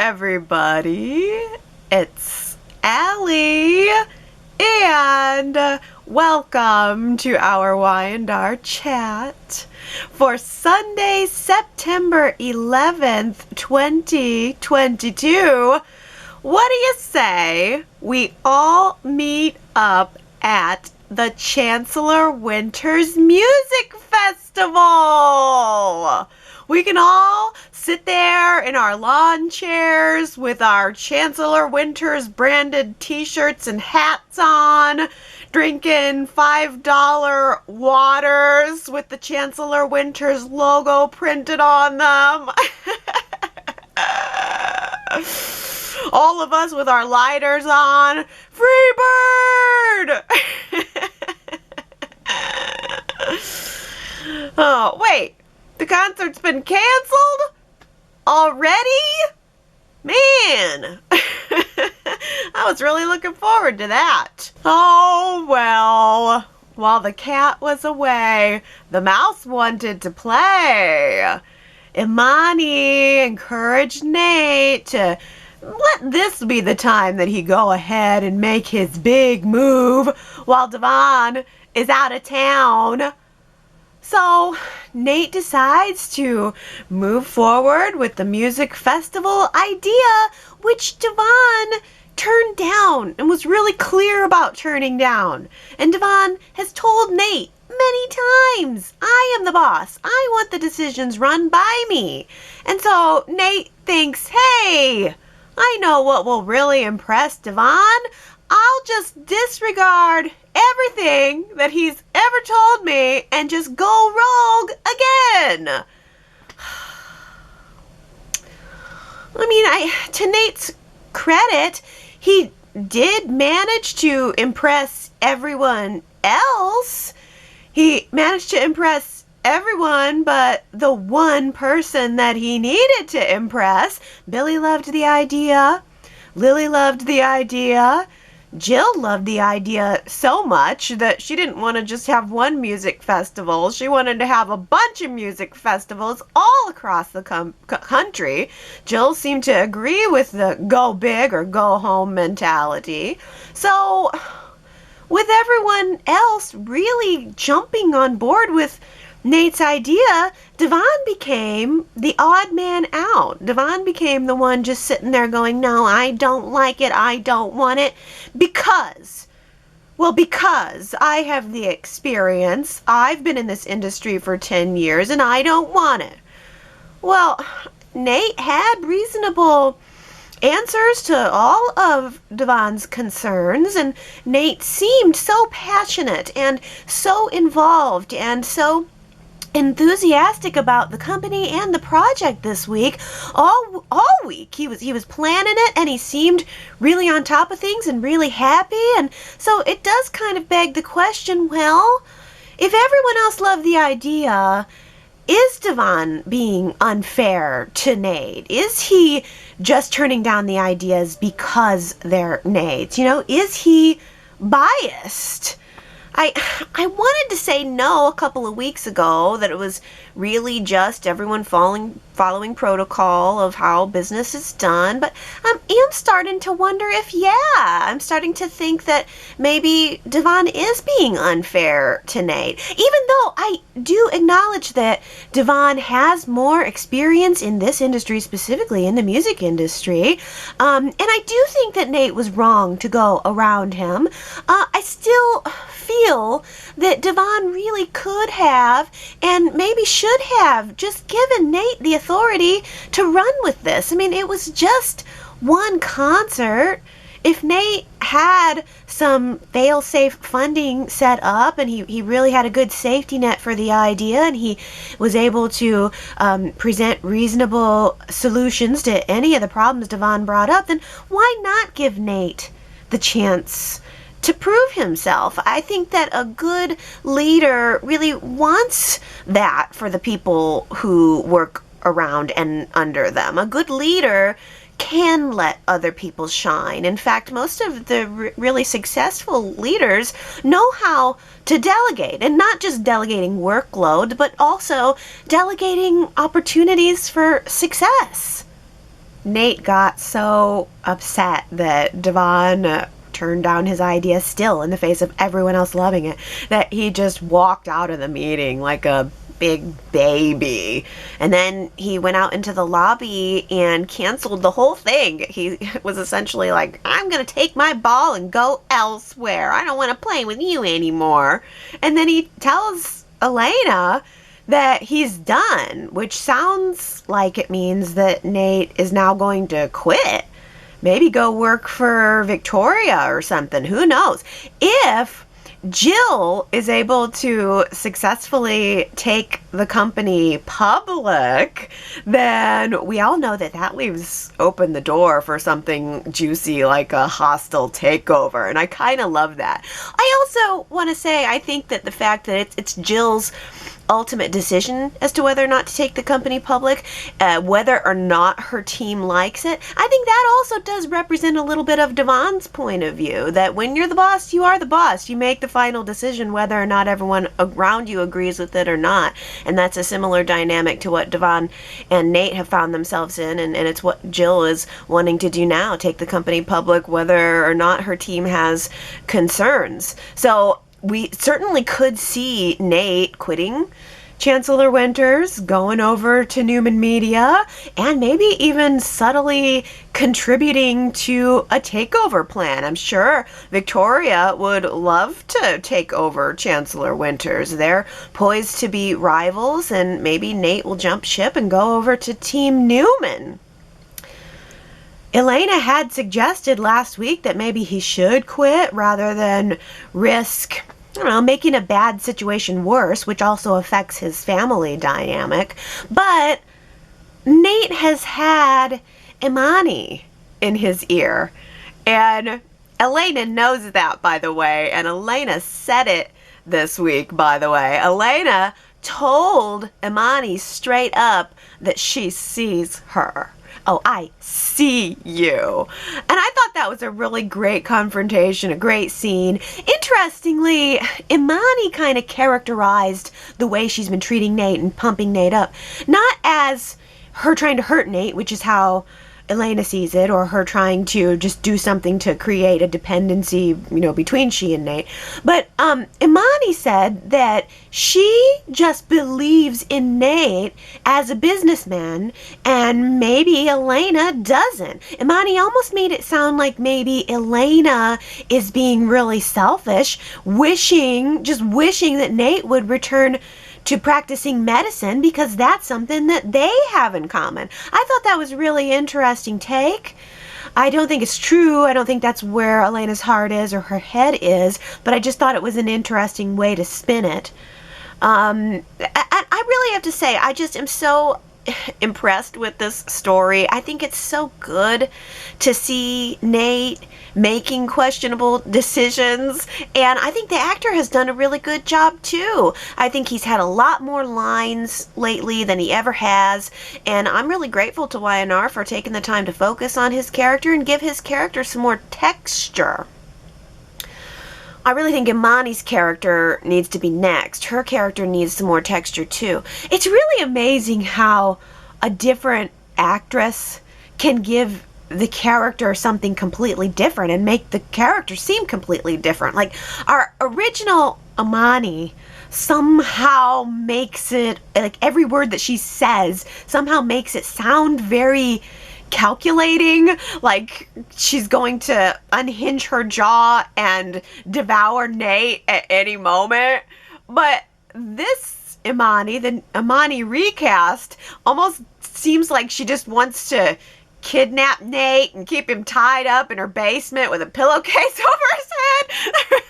everybody. It's Allie, and welcome to our Y&R Chat for Sunday, September 11th, 2022. What do you say we all meet up at the Chancellor Winters Music Festival? We can all sit there in our lawn chairs with our Chancellor Winters branded t-shirts and hats on, drinking $5 waters with the Chancellor Winters logo printed on them. All of us with our lighters on. Free bird! Oh, wait. The concert's been canceled? Already? Man! I was really looking forward to that. Oh, well. While the cat was away, the mouse wanted to play. Imani encouraged Nate to let this be the time that he go ahead and make his big move while Devon is out of town. So Nate decides to move forward with the music festival idea, which Devon turned down and was really clear about turning down. And Devon has told Nate many times, I am the boss. I want the decisions run by me. And so Nate thinks, hey, I know what will really impress Devon. I'll just disregard everything that he's ever told me and just go rogue again. I mean, to Nate's credit, he did manage to impress everyone else. He managed to impress everyone but the one person that he needed to impress. Billy loved the idea. Lily loved the idea. Jill loved the idea so much that she didn't want to just have one music festival. She wanted to have a bunch of music festivals all across the country. Jill seemed to agree with the go big or go home mentality. So, with everyone else really jumping on board with Nate's idea, Devon became the odd man out. Devon became the one just sitting there going, no, I don't like it, I don't want it, because I have the experience. I've been in this industry for 10 years and I don't want it. Well, Nate had reasonable answers to all of Devon's concerns, and Nate seemed so passionate and so involved and so enthusiastic about the company and the project this week. All week he was planning it, and he seemed really on top of things and really happy. And so it does kind of beg the question, well, if everyone else loved the idea, is Devon being unfair to Nate? Is he just turning down the ideas because they're Nate's? You know, is he biased? I wanted to say no a couple of weeks ago, that it was really just everyone following protocol of how business is done, but I am starting to wonder if, I'm starting to think that maybe Devon is being unfair to Nate, even though I do acknowledge that Devon has more experience in this industry, specifically in the music industry, and I do think that Nate was wrong to go around him. I still feel that Devon really could have and maybe should have just given Nate the authority to run with this. I mean, it was just one concert. If Nate had some fail-safe funding set up and he really had a good safety net for the idea, and he was able to present reasonable solutions to any of the problems Devon brought up, then why not give Nate the chance to prove himself? I think that a good leader really wants that for the people who work around and under them. A good leader can let other people shine. In fact, most of the really successful leaders know how to delegate, and not just delegating workload, but also delegating opportunities for success. Nate got so upset that Devon turned down his idea still in the face of everyone else loving it, that he just walked out of the meeting like a big baby. And then he went out into the lobby and canceled the whole thing. He was essentially like, I'm going to take my ball and go elsewhere. I don't want to play with you anymore. And then he tells Elena that he's done, which sounds like it means that Nate is now going to quit. Maybe go work for Victoria or something. Who knows? If Jill is able to successfully take the company public, then we all know that that leaves open the door for something juicy like a hostile takeover. And I kind of love that. I also want to say, I think that the fact that it's Jill's ultimate decision as to whether or not to take the company public, whether or not her team likes it, I think that also does represent a little bit of Devon's point of view, that when you're the boss, you are the boss. You make the final decision whether or not everyone around you agrees with it or not. And that's a similar dynamic to what Devon and Nate have found themselves in, and it's what Jill is wanting to do now, take the company public whether or not her team has concerns. So we certainly could see Nate quitting Chancellor Winters, going over to Newman Media, and maybe even subtly contributing to a takeover plan. I'm sure Victoria would love to take over Chancellor Winters. They're poised to be rivals, and maybe Nate will jump ship and go over to Team Newman. Elena had suggested last week that maybe he should quit rather than risk, I don't know, making a bad situation worse, which also affects his family dynamic. But Nate has had Imani in his ear. And Elena knows that, by the way. And Elena said it this week, by the way. Elena told Imani straight up that she sees her. Oh, I see you. And I thought that was a really great confrontation, a great scene. Interestingly, Imani kind of characterized the way she's been treating Nate and pumping Nate up, not as her trying to hurt Nate, which is how Elena sees it, or her trying to just do something to create a dependency, between she and Nate. But Imani said that she just believes in Nate as a businessman, and maybe Elena doesn't. Imani almost made it sound like maybe Elena is being really selfish, just wishing that Nate would return to practicing medicine because that's something that they have in common. I thought that was a really interesting take. I don't think it's true. I don't think that's where Elena's heart is or her head is, but I just thought it was an interesting way to spin it. I really have to say, I just am so impressed with this story. I think it's so good to see Nate making questionable decisions, and I think the actor has done a really good job too. I think he's had a lot more lines lately than he ever has, and I'm really grateful to Y&R for taking the time to focus on his character and give his character some more texture. I really think Imani's character needs to be next. Her character needs some more texture too. It's really amazing how a different actress can give the character something completely different and make the character seem completely different. Like, our original Imani somehow makes it, like, every word that she says somehow makes it sound very calculating, like she's going to unhinge her jaw and devour Nate at any moment. But this Imani, the Imani recast, almost seems like she just wants to kidnap Nate and keep him tied up in her basement with a pillowcase over his head.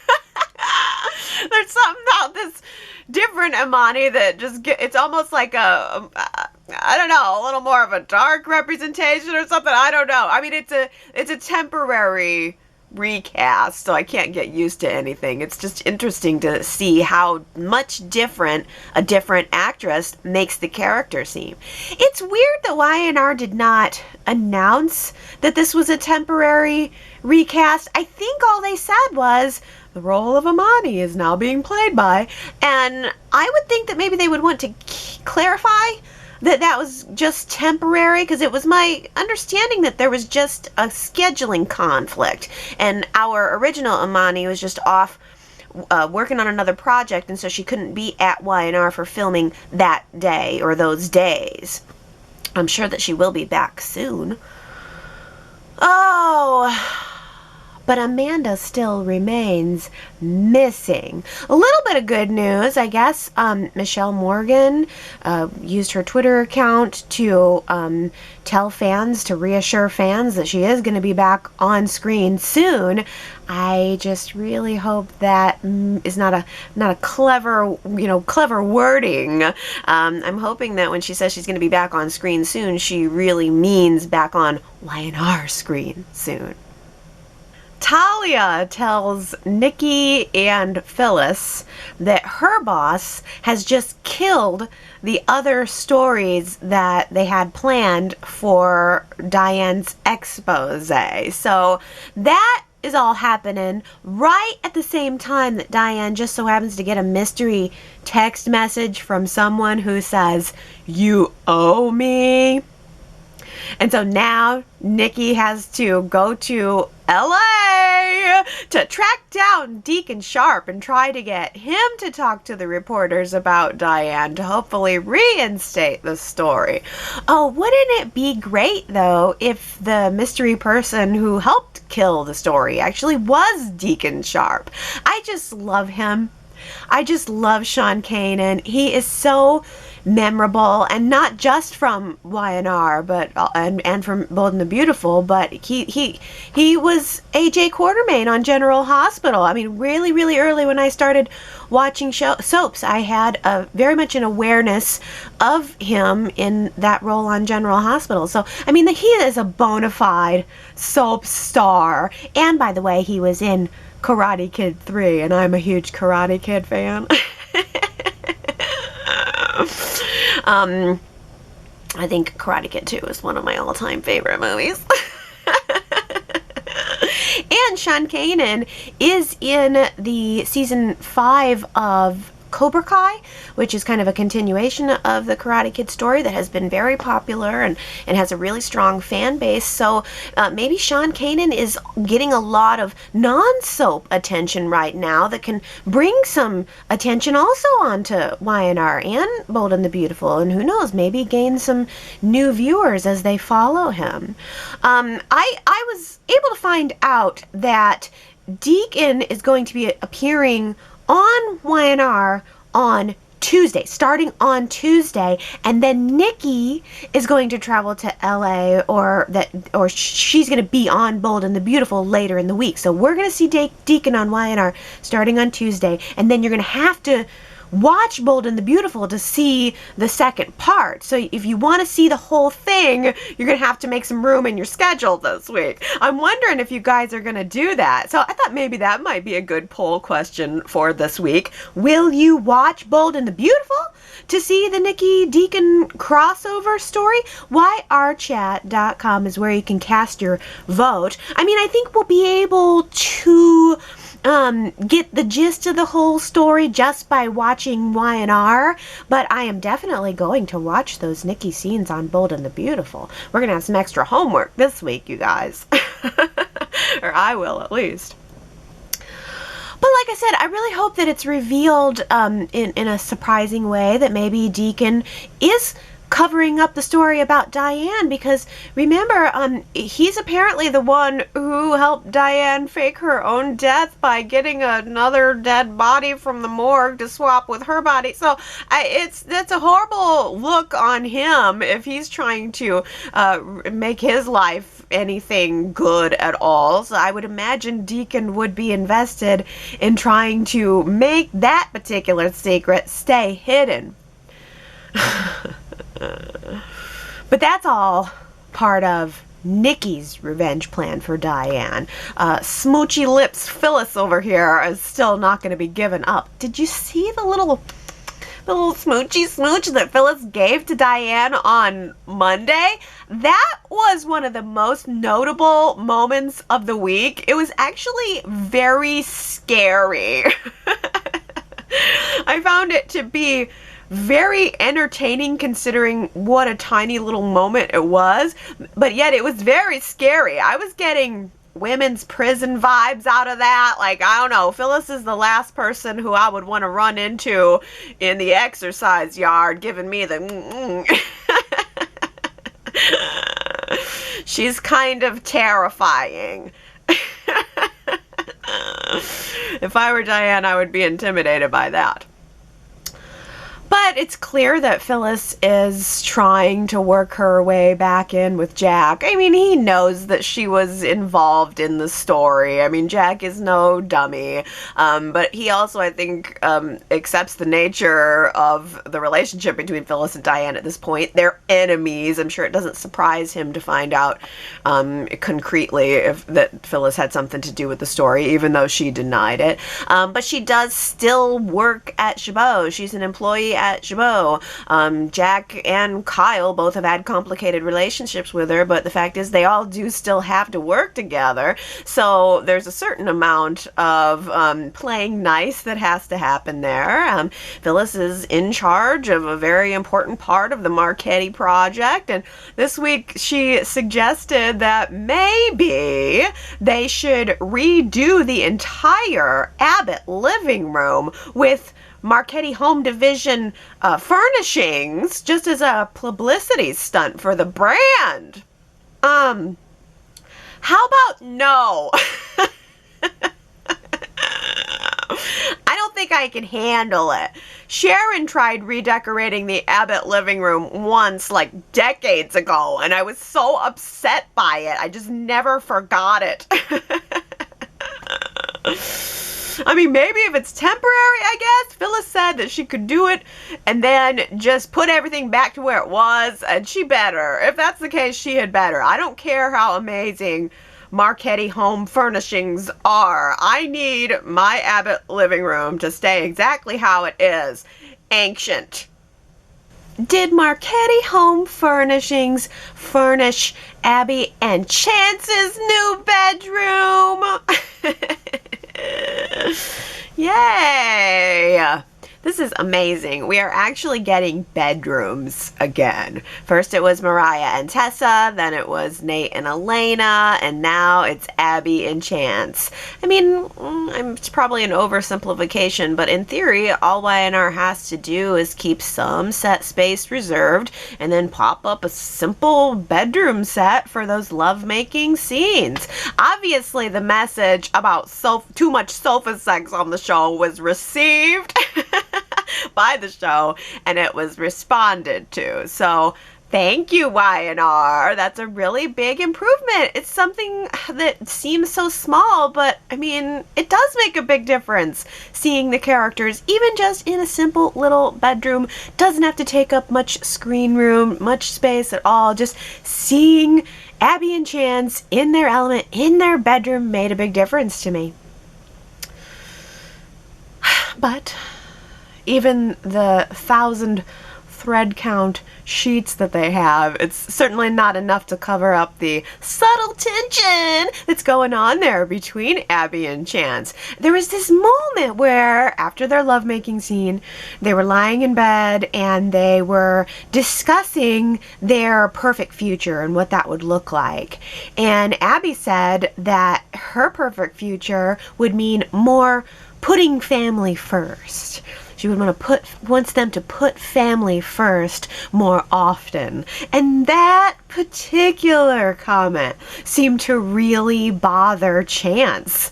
There's something about this different Imani that just it's almost like I don't know, a little more of a dark representation or something. I don't know. I mean, it's a temporary recast, so I can't get used to anything. It's just interesting to see how much different a different actress makes the character seem. It's weird that Y&R did not announce that this was a temporary recast. I think all they said was the role of Imani is now being played by, and I would think that maybe they would want to clarify that was just temporary, because it was my understanding that there was just a scheduling conflict, and our original Amani was just off working on another project, and so she couldn't be at Y&R for filming that day or those days. I'm sure that she will be back soon. Oh, but Amanda still remains missing. A little bit of good news, I guess. Michelle Morgan used her Twitter account to tell fans, to reassure fans that she is going to be back on screen soon. I just really hope that is not a clever, clever wording. I'm hoping that when she says she's going to be back on screen soon, she really means back on Y&R screen soon. Talia tells Nikki and Phyllis that her boss has just killed the other stories that they had planned for Diane's expose. So that is all happening right at the same time that Diane just so happens to get a mystery text message from someone who says, "You owe me." And so now Nikki has to go to LA to track down Deacon Sharp and try to get him to talk to the reporters about Diane to hopefully reinstate the story. Oh, wouldn't it be great, though, if the mystery person who helped kill the story actually was Deacon Sharp? I just love him. I just love Sean Kanan. He is so memorable, and not just from Y&R, but and from Bold and the Beautiful, but he was AJ Quartermain on General Hospital. I mean, really, really early when I started watching soaps, I had very much an awareness of him in that role on General Hospital. So, I mean, he is a bona fide soap star. And by the way, he was in Karate Kid 3, and I'm a huge Karate Kid fan. I think Karate Kid 2 is one of my all-time favorite movies. And Sean Kanan is in the season 5 of Cobra Kai, which is kind of a continuation of the Karate Kid story that has been very popular and has a really strong fan base. So maybe Sean Kanan is getting a lot of non-soap attention right now that can bring some attention also onto Y&R and Bold and the Beautiful, and who knows, maybe gain some new viewers as they follow him. I was able to find out that Deacon is going to be appearing on Y&R on Tuesday, starting on Tuesday, and then Nikki is going to travel to LA, or she's going to be on Bold and the Beautiful later in the week. So we're going to see Deacon on Y&R starting on Tuesday, and then you're going to have to watch Bold and the Beautiful to see the second part. So if you want to see the whole thing, you're going to have to make some room in your schedule this week. I'm wondering if you guys are going to do that. So I thought maybe that might be a good poll question for this week. Will you watch Bold and the Beautiful to see the Nikki Deacon crossover story? YRChat.com is where you can cast your vote. I mean, I think we'll be able to get the gist of the whole story just by watching Y&R, but I am definitely going to watch those Nikki scenes on Bold and the Beautiful. We're going to have some extra homework this week, you guys. Or I will, at least. But like I said, I really hope that it's revealed in a surprising way that maybe Deacon is covering up the story about Diane, because remember, he's apparently the one who helped Diane fake her own death by getting another dead body from the morgue to swap with her body. So that's a horrible look on him if he's trying to make his life anything good at all. So I would imagine Deacon would be invested in trying to make that particular secret stay hidden. But that's all part of Nikki's revenge plan for Diane. Smoochy lips Phyllis over here is still not going to be given up. Did you see the little smoochy smooch that Phyllis gave to Diane on Monday? That was one of the most notable moments of the week. It was actually very scary. I found it to be very entertaining considering what a tiny little moment it was, but yet it was very scary. I was getting women's prison vibes out of that. Like, I don't know, Phyllis is the last person who I would want to run into in the exercise yard giving me the She's kind of terrifying. If I were Diane, I would be intimidated by that. But it's clear that Phyllis is trying to work her way back in with Jack. I mean, he knows that she was involved in the story. I mean, Jack is no dummy. But he also, I think, accepts the nature of the relationship between Phyllis and Diane at this point. They're enemies. I'm sure it doesn't surprise him to find out concretely that Phyllis had something to do with the story, even though she denied it. But she does still work at Chabot. She's an employee at Chabot. Jack and Kyle both have had complicated relationships with her, but the fact is they all do still have to work together. So there's a certain amount of playing nice that has to happen there. Phyllis is in charge of a very important part of the Marchetti project, and this week she suggested that maybe they should redo the entire Abbott living room with Marchetti Home Division furnishings, just as a publicity stunt for the brand. How about no? I don't think I can handle it. Sharon tried redecorating the Abbott living room once, like decades ago, and I was so upset by it. I just never forgot it. I mean, maybe if it's temporary, I guess. Phyllis said that she could do it and then just put everything back to where it was, and she better. If that's the case, she had better. I don't care how amazing Marchetti home furnishings are. I need my Abbott living room to stay exactly how it is. Ancient. Did Marchetti Home Furnishings furnish Abby and Chance's new bedroom? Yay! This is amazing. We are actually getting bedrooms again. First it was Mariah and Tessa, then it was Nate and Elena, and now it's Abby and Chance. I mean, it's probably an oversimplification, but in theory, all Y&R has to do is keep some set space reserved and then pop up a simple bedroom set for those lovemaking scenes. Obviously, the message about too much sofa sex on the show was received by the show, and it was responded to. So thank you, Y&R. That's a really big improvement. It's something that seems so small, but I mean, it does make a big difference. Seeing the characters, even just in a simple little bedroom, doesn't have to take up much screen room, much space at all. Just seeing Abby and Chance in their element, in their bedroom, made a big difference to me. But even the 1,000 thread count sheets that they have, it's certainly not enough to cover up the subtle tension that's going on there between Abby and Chance. There was this moment where, after their lovemaking scene, they were lying in bed and they were discussing their perfect future and what that would look like. And Abby said that her perfect future would mean more putting family first. She would wants them to put family first more often. And that particular comment seemed to really bother Chance.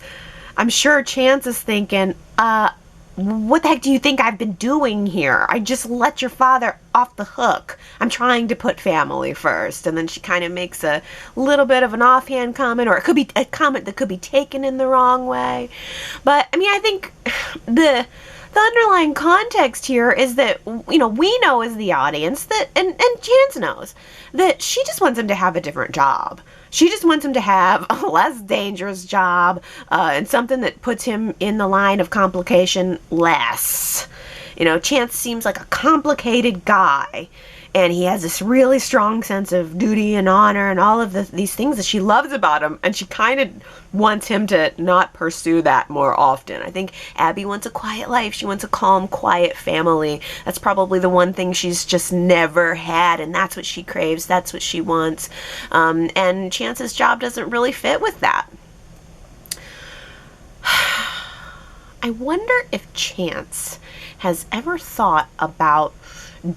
I'm sure Chance is thinking, what the heck do you think I've been doing here? I just let your father off the hook. I'm trying to put family first. And then she kind of makes a little bit of an offhand comment, or it could be a comment that could be taken in the wrong way. But, I mean, I think the underlying context here is that, we know as the audience that, and Chance knows, that she just wants him to have a different job. She just wants him to have a less dangerous job, and something that puts him in the line of complication less. Chance seems like a complicated guy. And he has this really strong sense of duty and honor and all of these things that she loves about him. And she kind of wants him to not pursue that more often. I think Abby wants a quiet life. She wants a calm, quiet family. That's probably the one thing she's just never had. And that's what she craves. That's what she wants. And Chance's job doesn't really fit with that. I wonder if Chance has ever thought about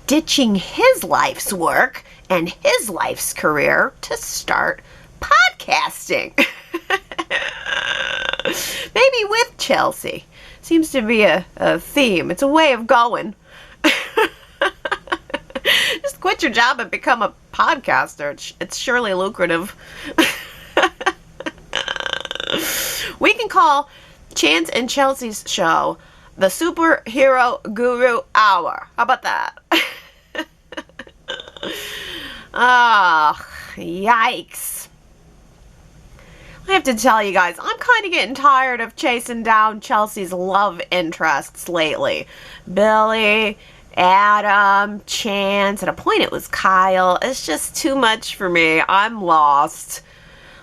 ditching his life's work and his life's career to start podcasting. Maybe with Chelsea. Seems to be a theme. It's a way of going. Just quit your job and become a podcaster. It's surely lucrative. We can call Chance and Chelsea's show the Superhero Guru Hour. How about that? Yikes. I have to tell you guys, I'm kind of getting tired of chasing down Chelsea's love interests lately. Billy, Adam, Chance, at a point it was Kyle. It's just too much for me. I'm lost.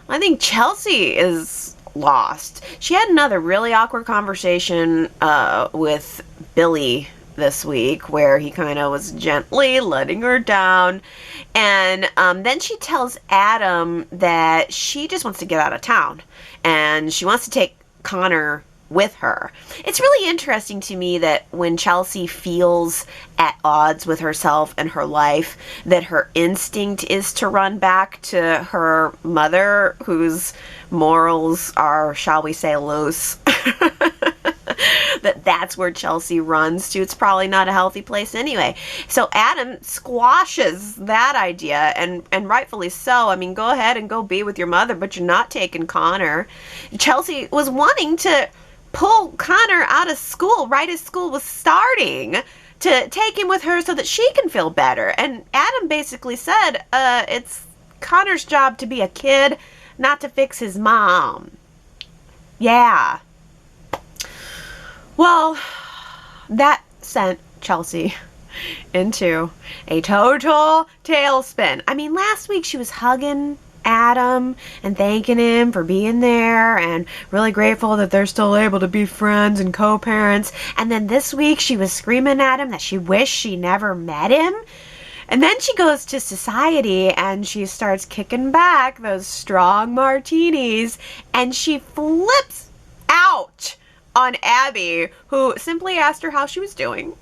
I think Chelsea is lost. She had another really awkward conversation with Billy this week where he kind of was gently letting her down. And then she tells Adam that she just wants to get out of town and she wants to take Connor with her. It's really interesting to me that when Chelsea feels at odds with herself and her life, that her instinct is to run back to her mother, whose morals are, shall we say, loose. That's where Chelsea runs to. It's probably not a healthy place anyway. So Adam squashes that idea, and rightfully so. I mean, go ahead and go be with your mother, but you're not taking Connor. Chelsea was wanting to pull Connor out of school right as school was starting to take him with her so that she can feel better. And Adam basically said, it's Connor's job to be a kid, not to fix his mom. Yeah. Well, that sent Chelsea into a total tailspin. I mean, last week she was hugging Adam and thanking him for being there and really grateful that they're still able to be friends and co-parents. And then this week she was screaming at him that she wished she never met him. And then she goes to society and she starts kicking back those strong martinis and she flips out on Abby, who simply asked her how she was doing.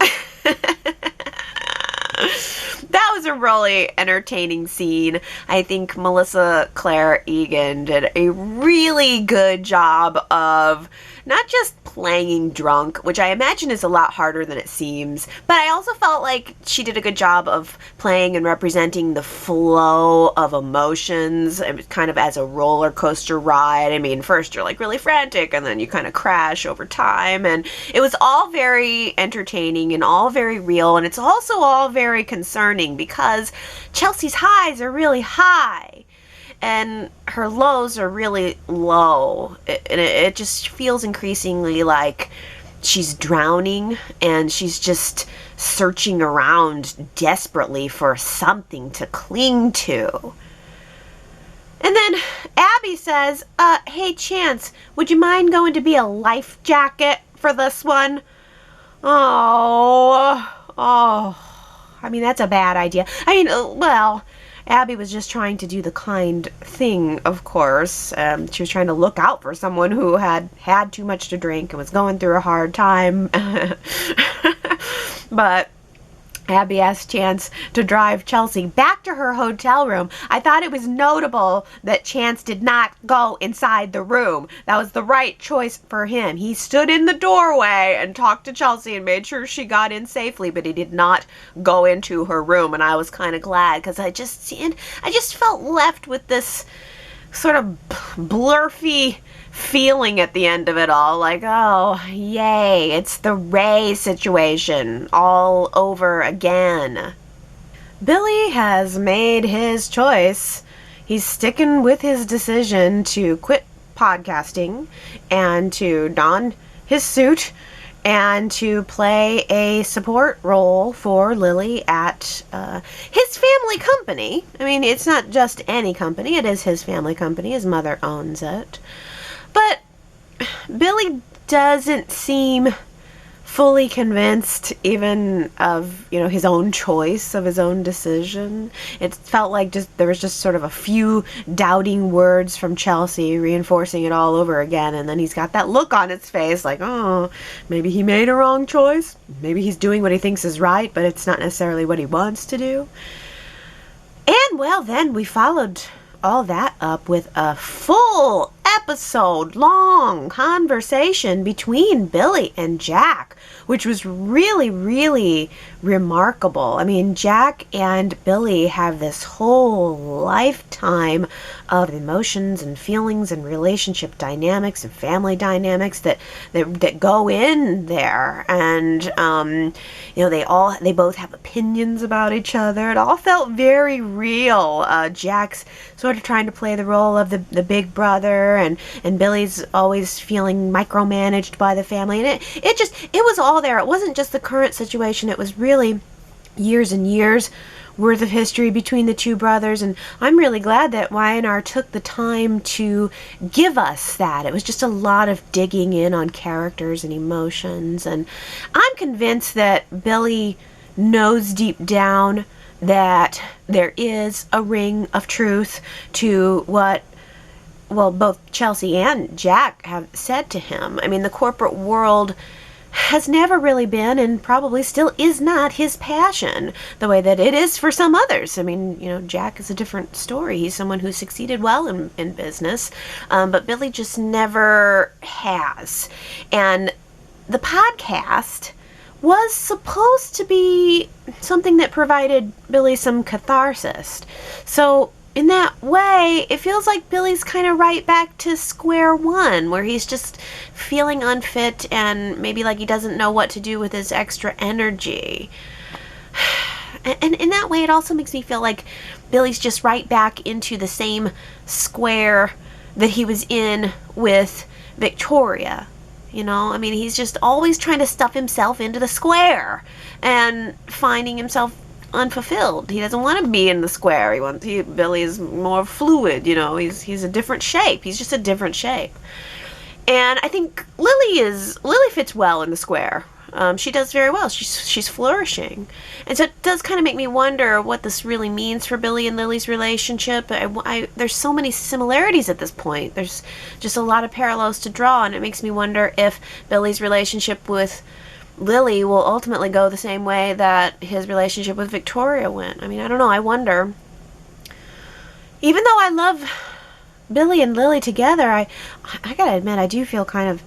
That was a really entertaining scene. I think Melissa Claire Egan did a really good job of not just playing drunk, which I imagine is a lot harder than it seems, but I also felt like she did a good job of playing and representing the flow of emotions, kind of as a roller coaster ride. I mean, first you're like really frantic and then you kind of crash over time, and it was all very entertaining and all very real, and it's also all very concerning because Chelsea's highs are really high and her lows are really low. It just feels increasingly like she's drowning and she's just searching around desperately for something to cling to. And then Abby says, hey Chance, would you mind going to be a life jacket for this one? Oh, I mean, that's a bad idea. I mean, well, Abby was just trying to do the kind thing, of course. She was trying to look out for someone who had had too much to drink and was going through a hard time. But Abby asked Chance to drive Chelsea back to her hotel room. I thought it was notable that Chance did not go inside the room. That was the right choice for him. He stood in the doorway and talked to Chelsea and made sure she got in safely, but he did not go into her room, and I was kind of glad because I just felt left with this sort of blurfy feeling at the end of it all, like, oh, yay, it's the Ray situation all over again. Billy has made his choice. He's sticking with his decision to quit podcasting and to don his suit and to play a support role for Lily at his family company. I mean, it's not just any company, it is his family company. His mother owns it. But Billy doesn't seem fully convinced even of, his own choice, of his own decision. It felt like there was just sort of a few doubting words from Chelsea reinforcing it all over again, and then he's got that look on his face like, oh, maybe he made a wrong choice. Maybe he's doing what he thinks is right, but it's not necessarily what he wants to do. And, well, then we followed all that up with a full episode long conversation between Billy and Jack, which was really, really remarkable. I mean, Jack and Billy have this whole lifetime of emotions and feelings and relationship dynamics and family dynamics that go in there, and they both have opinions about each other. It all felt very real. Jack's sort of trying to play the role of the big brother, and Billy's always feeling micromanaged by the family, and it was all there. It wasn't just the current situation. It was really years and years worth of history between the two brothers, and I'm really glad that Y&R took the time to give us that. It was just a lot of digging in on characters and emotions, and I'm convinced that Billy knows deep down that there is a ring of truth to what, well, both Chelsea and Jack have said to him. I mean, the corporate world has never really been, and probably still is not, his passion the way that it is for some others. I mean, Jack is a different story. He's someone who succeeded well in business, but Billy just never has. And the podcast was supposed to be something that provided Billy some catharsis. So in that way, it feels like Billy's kind of right back to square one, where he's just feeling unfit and maybe like he doesn't know what to do with his extra energy. And in that way, it also makes me feel like Billy's just right back into the same square that he was in with Victoria. I mean, he's just always trying to stuff himself into the square and finding himself unfulfilled. He doesn't want to be in the square. Billy is more fluid, he's a different shape. He's just a different shape. And I think Lily fits well in the square. She does very well. She's flourishing. And so it does kind of make me wonder what this really means for Billy and Lily's relationship. There's so many similarities at this point. There's just a lot of parallels to draw, and it makes me wonder if Billy's relationship with Lily will ultimately go the same way that his relationship with Victoria went. I mean, I don't know. I wonder. Even though I love Billy and Lily together, I gotta admit, I do feel kind of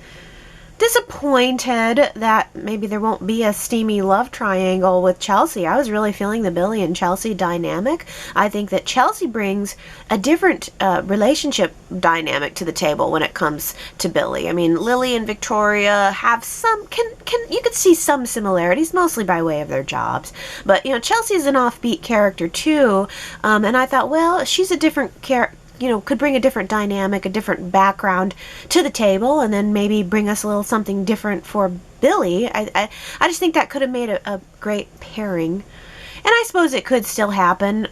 disappointed that maybe there won't be a steamy love triangle with Chelsea. I was really feeling the Billy and Chelsea dynamic. I think that Chelsea brings a different relationship dynamic to the table when it comes to Billy. I mean, Lily and Victoria have you could see some similarities, mostly by way of their jobs. But, Chelsea's an offbeat character too, and I thought, well, she's a different character, could bring a different dynamic, a different background to the table, and then maybe bring us a little something different for Billy. I just think that could have made a great pairing. And I suppose it could still happen.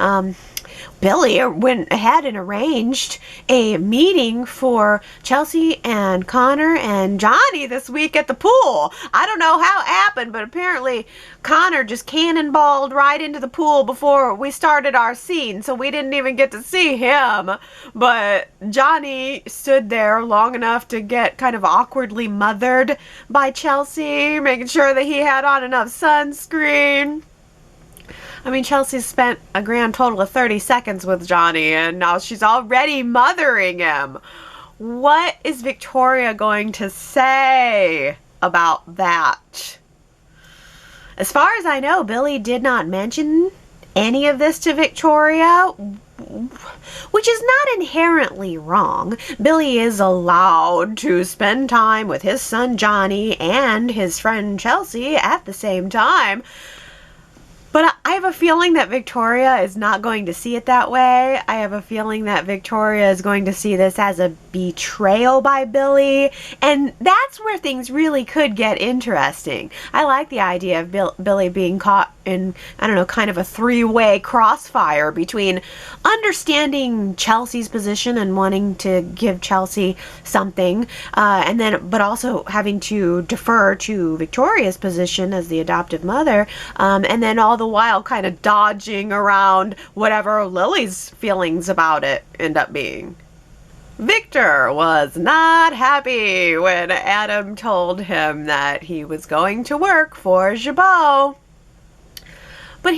Billy went ahead and arranged a meeting for Chelsea and Connor and Johnny this week at the pool. I don't know how it happened, but apparently Connor just cannonballed right into the pool before we started our scene, so we didn't even get to see him. But Johnny stood there long enough to get kind of awkwardly mothered by Chelsea, making sure that he had on enough sunscreen. I mean, Chelsea spent a grand total of 30 seconds with Johnny, and now she's already mothering him. What is Victoria going to say about that? As far as I know, Billy did not mention any of this to Victoria, which is not inherently wrong. Billy is allowed to spend time with his son Johnny and his friend Chelsea at the same time. But I have a feeling that Victoria is not going to see it that way. I have a feeling that Victoria is going to see this as a betrayal by Billy. And that's where things really could get interesting. I like the idea of Billy being caught in, I don't know, kind of a three-way crossfire between understanding Chelsea's position and wanting to give Chelsea something, but also having to defer to Victoria's position as the adoptive mother, and then all the while kind of dodging around whatever Lily's feelings about it end up being. Victor was not happy when Adam told him that he was going to work for Jabot. But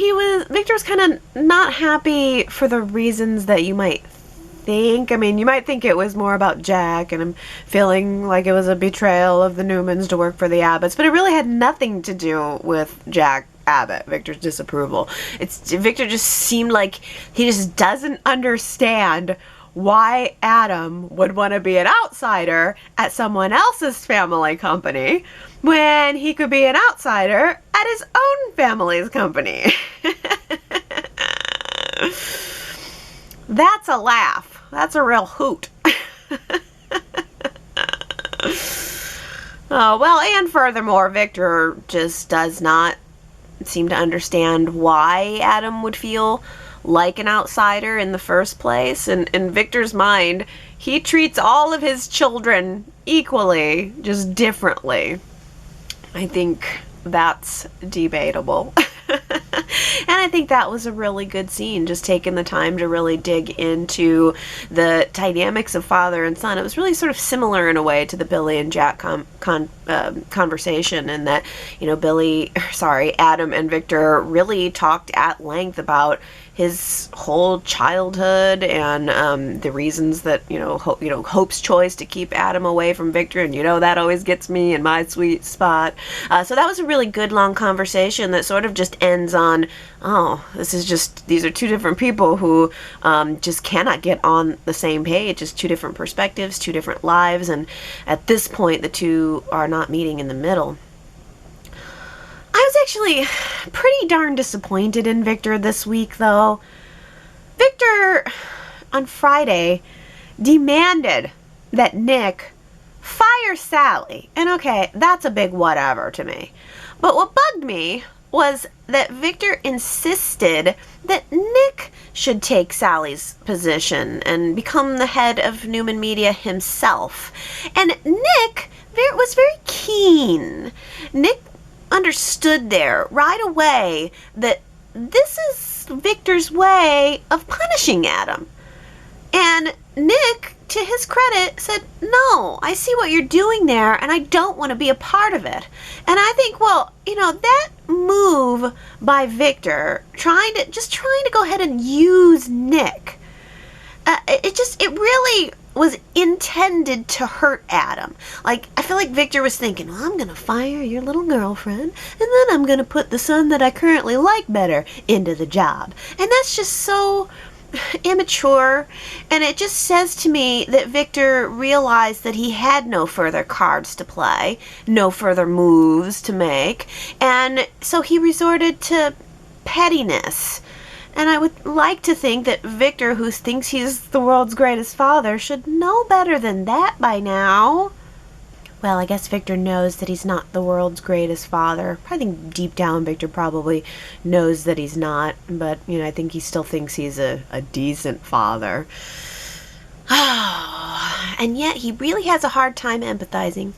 Victor was kind of not happy for the reasons that you might think. I mean, you might think it was more about Jack and him feeling like it was a betrayal of the Newmans to work for the Abbotts, but it really had nothing to do with Jack Abbott, Victor's disapproval. Victor just seemed like he just doesn't understand why Adam would want to be an outsider at someone else's family company when he could be an outsider at his own family's company. That's a laugh. That's a real hoot. Oh, well, and furthermore, Victor just does not seem to understand why Adam would feel like an outsider in the first place. And in Victor's mind, he treats all of his children equally, just differently. I think that's debatable. And I think that was a really good scene, just taking the time to really dig into the dynamics of father and son. It was really sort of similar in a way to the Billy and Jack conversation, in that, Adam and Victor really talked at length about his whole childhood and the reasons that Hope's choice to keep Adam away from Victor, and that always gets me in my sweet spot. So that was a really good long conversation that sort of just ends on, these are two different people who just cannot get on the same page. Just two different perspectives, two different lives, and at this point the two are not meeting in the middle. I was actually pretty darn disappointed in Victor this week, though. Victor, on Friday, demanded that Nick fire Sally. And okay, that's a big whatever to me. But what bugged me was that Victor insisted that Nick should take Sally's position and become the head of Newman Media himself. And Nick was very keen. Nick understood there right away that this is Victor's way of punishing Adam. And Nick, to his credit, said, no, I see what you're doing there, and I don't want to be a part of it. And I think, that move by Victor, trying to go ahead and use Nick, it really was intended to hurt Adam. I feel like Victor was thinking, well, I'm going to fire your little girlfriend, and then I'm going to put the son that I currently like better into the job. And that's just so immature, and it just says to me that Victor realized that he had no further cards to play, no further moves to make, and so he resorted to pettiness. And I would like to think that Victor, who thinks he's the world's greatest father, should know better than that by now. Well, I guess Victor knows that he's not the world's greatest father. I think deep down Victor probably knows that he's not, but, I think he still thinks he's a decent father. And yet he really has a hard time empathizing.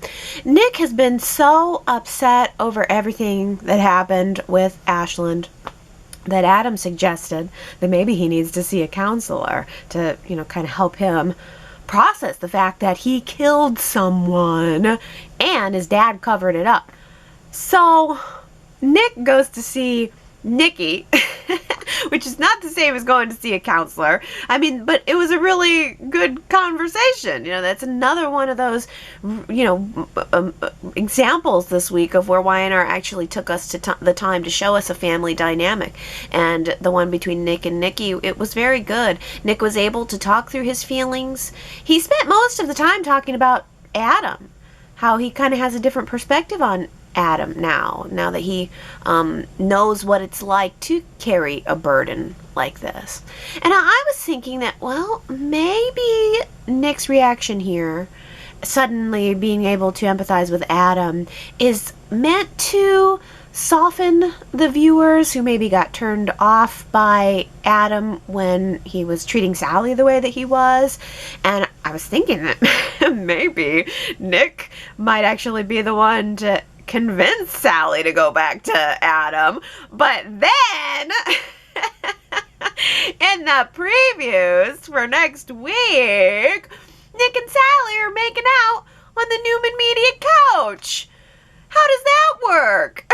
Nick has been so upset over everything that happened with Ashland that Adam suggested that maybe he needs to see a counselor to, kind of help him process the fact that he killed someone and his dad covered it up. So Nick goes to see Nikki, which is not the same as going to see a counselor. But it was a really good conversation. That's another one of those, examples this week of where Y&R actually took us to the time to show us a family dynamic. And the one between Nick and Nikki, it was very good. Nick was able to talk through his feelings. He spent most of the time talking about Adam, how he kind of has a different perspective on Adam now that he knows what it's like to carry a burden like this. And I was thinking that, well, maybe Nick's reaction here, suddenly being able to empathize with Adam, is meant to soften the viewers who maybe got turned off by Adam when he was treating Sally the way that he was. And I was thinking that maybe Nick might actually be the one to convince Sally to go back to Adam. But then in the previews for next week, Nick and Sally are making out on the Newman Media couch. How does that work?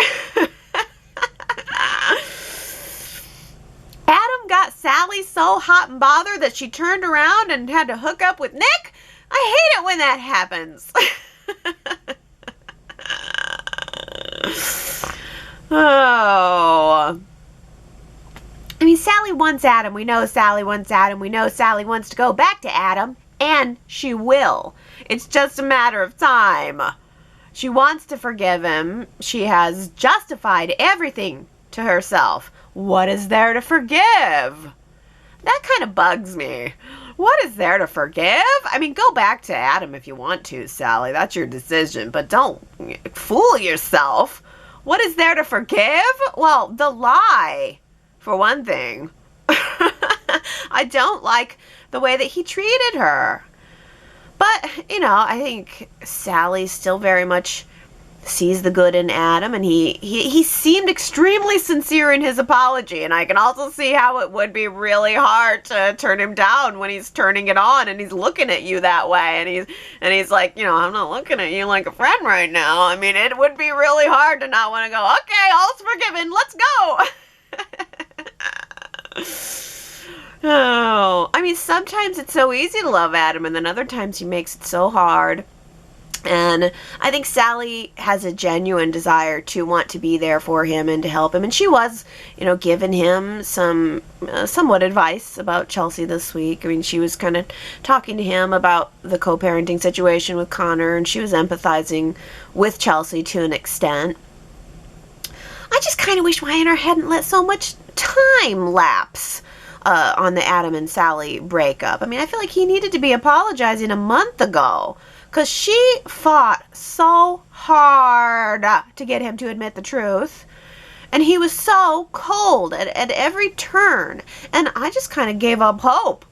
Adam got Sally so hot and bothered that she turned around and had to hook up with Nick? I hate it when that happens. Oh. I mean, Sally wants Adam. We know Sally wants Adam. We know Sally wants to go back to Adam. And she will. It's just a matter of time. She wants to forgive him. She has justified everything to herself. What is there to forgive? That kind of bugs me. What is there to forgive? I mean, go back to Adam if you want to, Sally. That's your decision. But don't fool yourself. What is there to forgive? Well, the lie, for one thing. I don't like the way that he treated her. But, you know, I think Sally still very much sees the good in Adam, and he seemed extremely sincere in his apology, and I can also see how it would be really hard to turn him down when he's turning it on and he's looking at you that way, and he's like, you know, I'm not looking at you like a friend right now. I mean, it would be really hard to not want to go, okay, all's forgiven, let's go. Oh, I mean, sometimes it's so easy to love Adam, and then other times he makes it so hard. And I think Sally has a genuine desire to want to be there for him and to help him. And she was, you know, giving him some somewhat advice about Chelsea this week. I mean, she was kind of talking to him about the co-parenting situation with Connor, and she was empathizing with Chelsea to an extent. I just kind of wish Y&R hadn't let so much time lapse on the Adam and Sally breakup. I mean, I feel like he needed to be apologizing a month ago, because she fought so hard to get him to admit the truth. And he was so cold at every turn. And I just kind of gave up hope.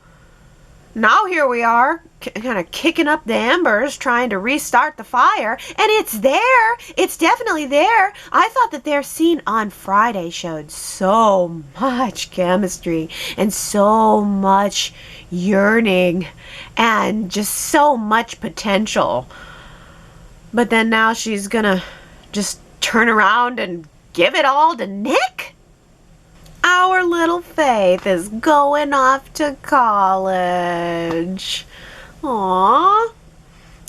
Now here we are, kind of kicking up the embers, trying to restart the fire. And it's there. It's definitely there. I thought that their scene on Friday showed so much chemistry and so much yearning and just so much potential. But then now she's gonna just turn around and give it all to Nick? Our little Faith is going off to college. Aww.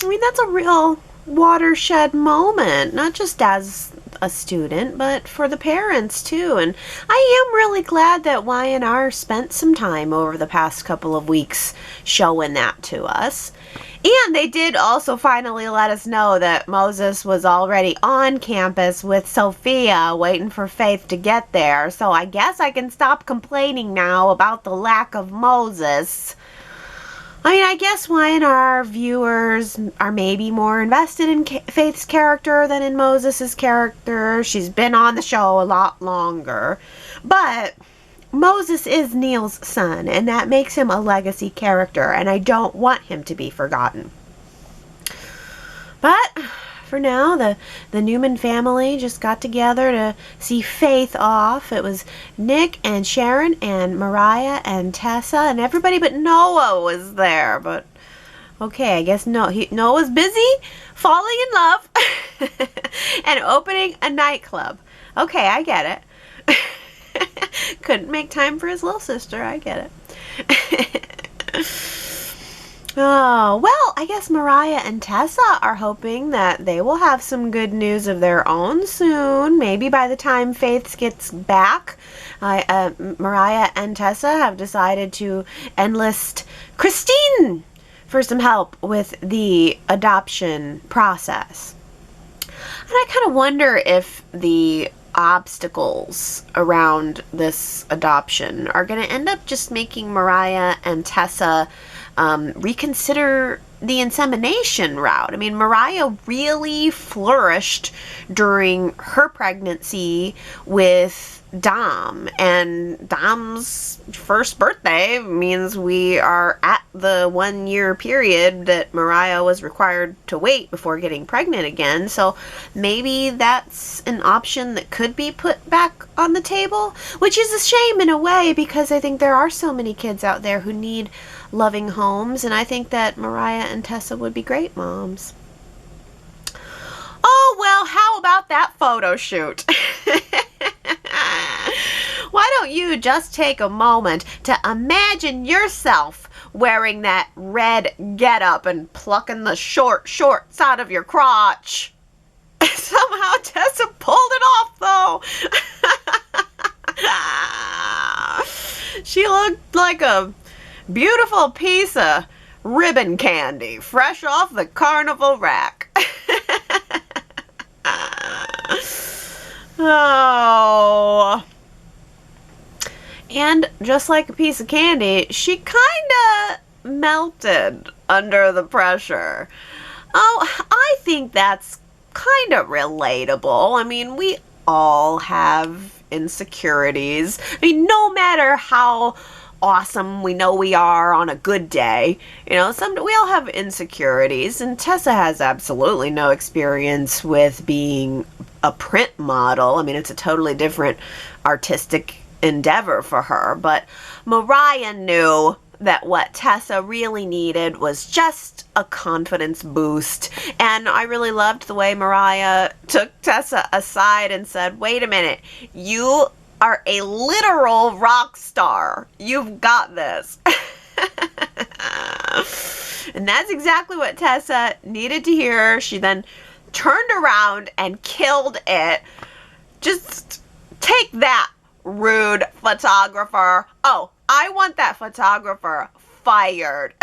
I mean, that's a real watershed moment, not just as a student, but for the parents too. And I am really glad that Y&R spent some time over the past couple of weeks showing that to us. And they did also finally let us know that Moses was already on campus with Sophia, waiting for Faith to get there. So I guess I can stop complaining now about the lack of Moses. I mean, I guess Y&R viewers are maybe more invested in Faith's character than in Moses' character. She's been on the show a lot longer. But Moses is Neil's son, and that makes him a legacy character, and I don't want him to be forgotten. But for now, the Newman family just got together to see Faith off. It was Nick and Sharon and Mariah and Tessa, and everybody but Noah was there. But okay, I guess Noah's busy falling in love and opening a nightclub. Okay, I get it. Couldn't make time for his little sister. I get it. Oh, well, I guess Mariah and Tessa are hoping that they will have some good news of their own soon. Maybe by the time Faith gets back. Mariah and Tessa have decided to enlist Christine for some help with the adoption process. And I kind of wonder if the obstacles around this adoption are going to end up just making Mariah and Tessa reconsider the insemination route. I mean, Mariah really flourished during her pregnancy with Dom, and Dom's first birthday means we are at the 1 year period that Mariah was required to wait before getting pregnant again. So maybe that's an option that could be put back on the table, which is a shame in a way, because I think there are so many kids out there who need loving homes, and I think that Mariah and Tessa would be great moms. Oh, well, how about that photo shoot? Why don't you just take a moment to imagine yourself wearing that red getup and plucking the shorts out of your crotch? Somehow Tessa pulled it off, though. She looked like a beautiful piece of ribbon candy, fresh off the carnival rack. Oh. And just like a piece of candy, she kinda melted under the pressure. Oh, I think that's kinda relatable. I mean, we all have insecurities. I mean, no matter how awesome we know we are on a good day, we all have insecurities, and Tessa has absolutely no experience with being a print model. I mean, it's a totally different artistic endeavor for her, but Mariah knew that what Tessa really needed was just a confidence boost. And I really loved the way Mariah took Tessa aside and said, wait a minute, you are a literal rock star. You've got this. And that's exactly what Tessa needed to hear. She then turned around and killed it. Just take that, rude photographer. Oh, I want that photographer fired.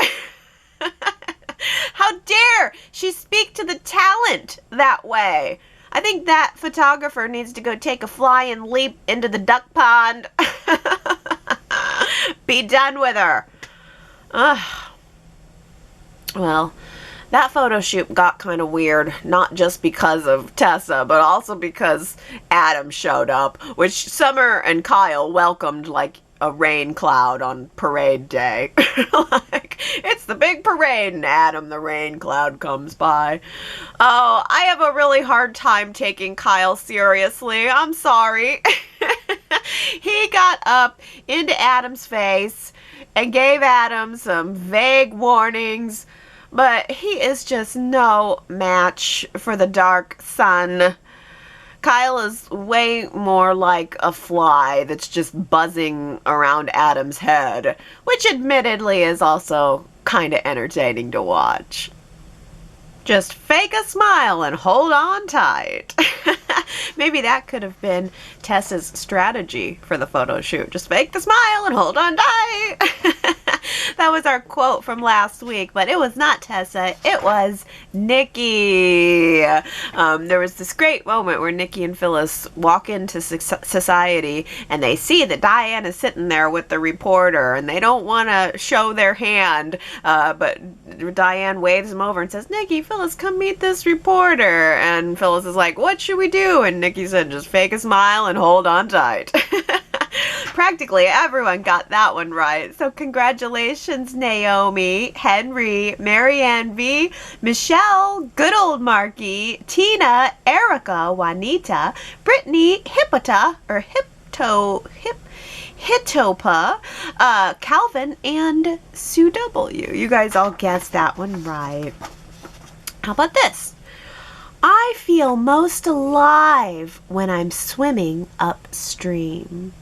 How dare she speak to the talent that way? I think that photographer needs to go take a flying leap into the duck pond. Be done with her. Ugh. Well, that photo shoot got kind of weird, not just because of Tessa, but also because Adam showed up, which Summer and Kyle welcomed like a rain cloud on parade day. Like, it's the big parade, and Adam the rain cloud comes by. Oh, I have a really hard time taking Kyle seriously. I'm sorry. He got up into Adam's face and gave Adam some vague warnings, but he is just no match for the dark sun. Kyle is way more like a fly that's just buzzing around Adam's head, which admittedly is also kind of entertaining to watch. Just fake a smile and hold on tight. Maybe that could have been Tessa's strategy for the photo shoot. Just fake the smile and hold on tight. That was our quote from last week, but it was not Tessa. It was Nikki. There was this great moment where Nikki and Phyllis walk into society, and they see that Diane is sitting there with the reporter, and they don't want to show their hand, but Diane waves them over and says, Nikki, Phyllis, come meet this reporter. And Phyllis is like, what should we do? And Nikki said, just fake a smile and hold on tight. Practically everyone got that one right. So congratulations, Naomi, Henry, Marianne V, Michelle, good old Marky, Tina, Erica, Juanita, Brittany, Hitopa, Calvin, and Sue W. You guys all guessed that one right. How about this? I feel most alive when I'm swimming upstream.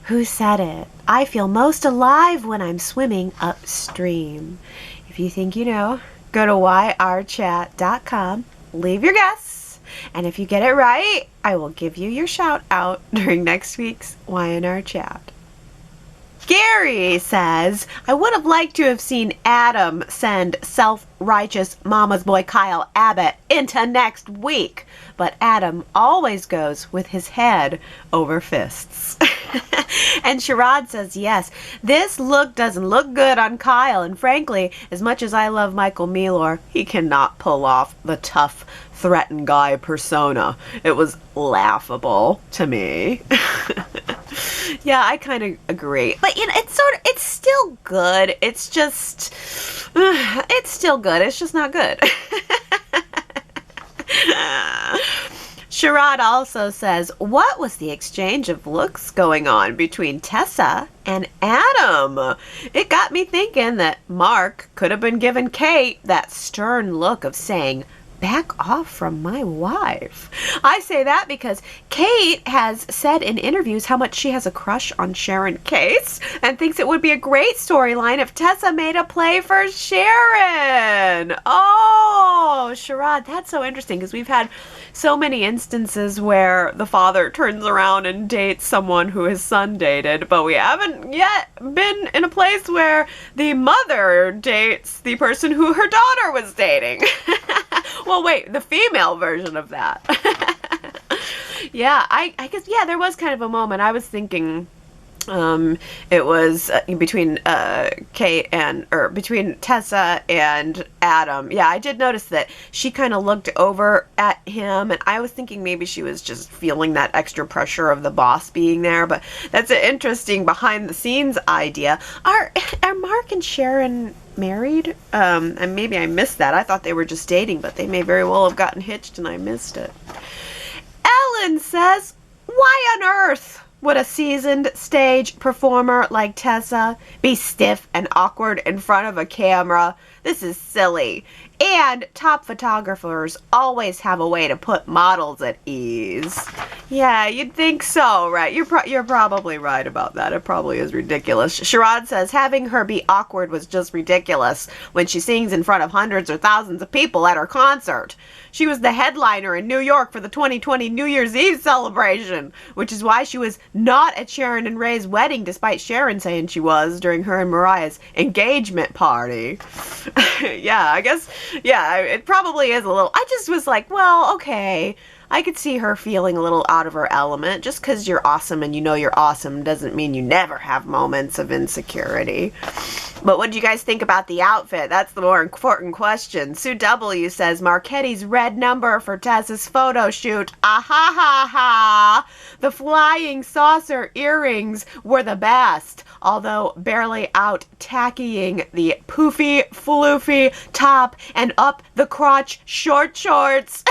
Who said it? I feel most alive when I'm swimming upstream. If you think you know, go to yrchat.com, leave your guess, and if you get it right, I will give you your shout out during next week's Y&R Chat. Gary says, I would have liked to have seen Adam send self-righteous mama's boy Kyle Abbott into next week. But Adam always goes with his head over fists. And Sherrod says, yes, this look doesn't look good on Kyle. And frankly, as much as I love Michael Mealor, he cannot pull off the tough, threatened guy persona. It was laughable to me. Yeah, I kind of agree. But, you know, it's still good. It's just, it's still good. It's just not good. Sherrod also says, what was the exchange of looks going on between Tessa and Adam? It got me thinking that Mark could have been giving Kate that stern look of saying, back off from my wife. I say that because Kate has said in interviews how much she has a crush on Sharon Case and thinks it would be a great storyline if Tessa made a play for Sharon. Oh, Sherrod, that's so interesting because we've had so many instances where the father turns around and dates someone who his son dated, but we haven't yet been in a place where the mother dates the person who her daughter was dating. Well, wait, the female version of that. Yeah, I guess, yeah, there was kind of a moment. I was thinking it was between between Tessa and Adam. Yeah, I did notice that she kind of looked over at him, and I was thinking maybe she was just feeling that extra pressure of the boss being there, but that's an interesting behind-the-scenes idea. Are Mark and Sharon married? And maybe I missed that. I thought they were just dating, but they may very well have gotten hitched and I missed it. Ellen says, why on earth would a seasoned stage performer like Tessa be stiff and awkward in front of a camera? This is silly. And top photographers always have a way to put models at ease. Yeah, you'd think so, right? You're probably right about that. It probably is ridiculous. Sherrod says having her be awkward was just ridiculous when she sings in front of hundreds or thousands of people at her concert. She was the headliner in New York for the 2020 New Year's Eve celebration, which is why she was not at Sharon and Ray's wedding, despite Sharon saying she was during her and Mariah's engagement party. Yeah, I guess, yeah, it probably is a little, I just was like, well, okay, I could see her feeling a little out of her element. Just because you're awesome and you know you're awesome doesn't mean you never have moments of insecurity. But what do you guys think about the outfit? That's the more important question. Sue W. says, Marchetti's red number for Tessa's photo shoot. Ah ha ha ha. The flying saucer earrings were the best, although barely out tackying the poofy, floofy top and up the crotch short shorts.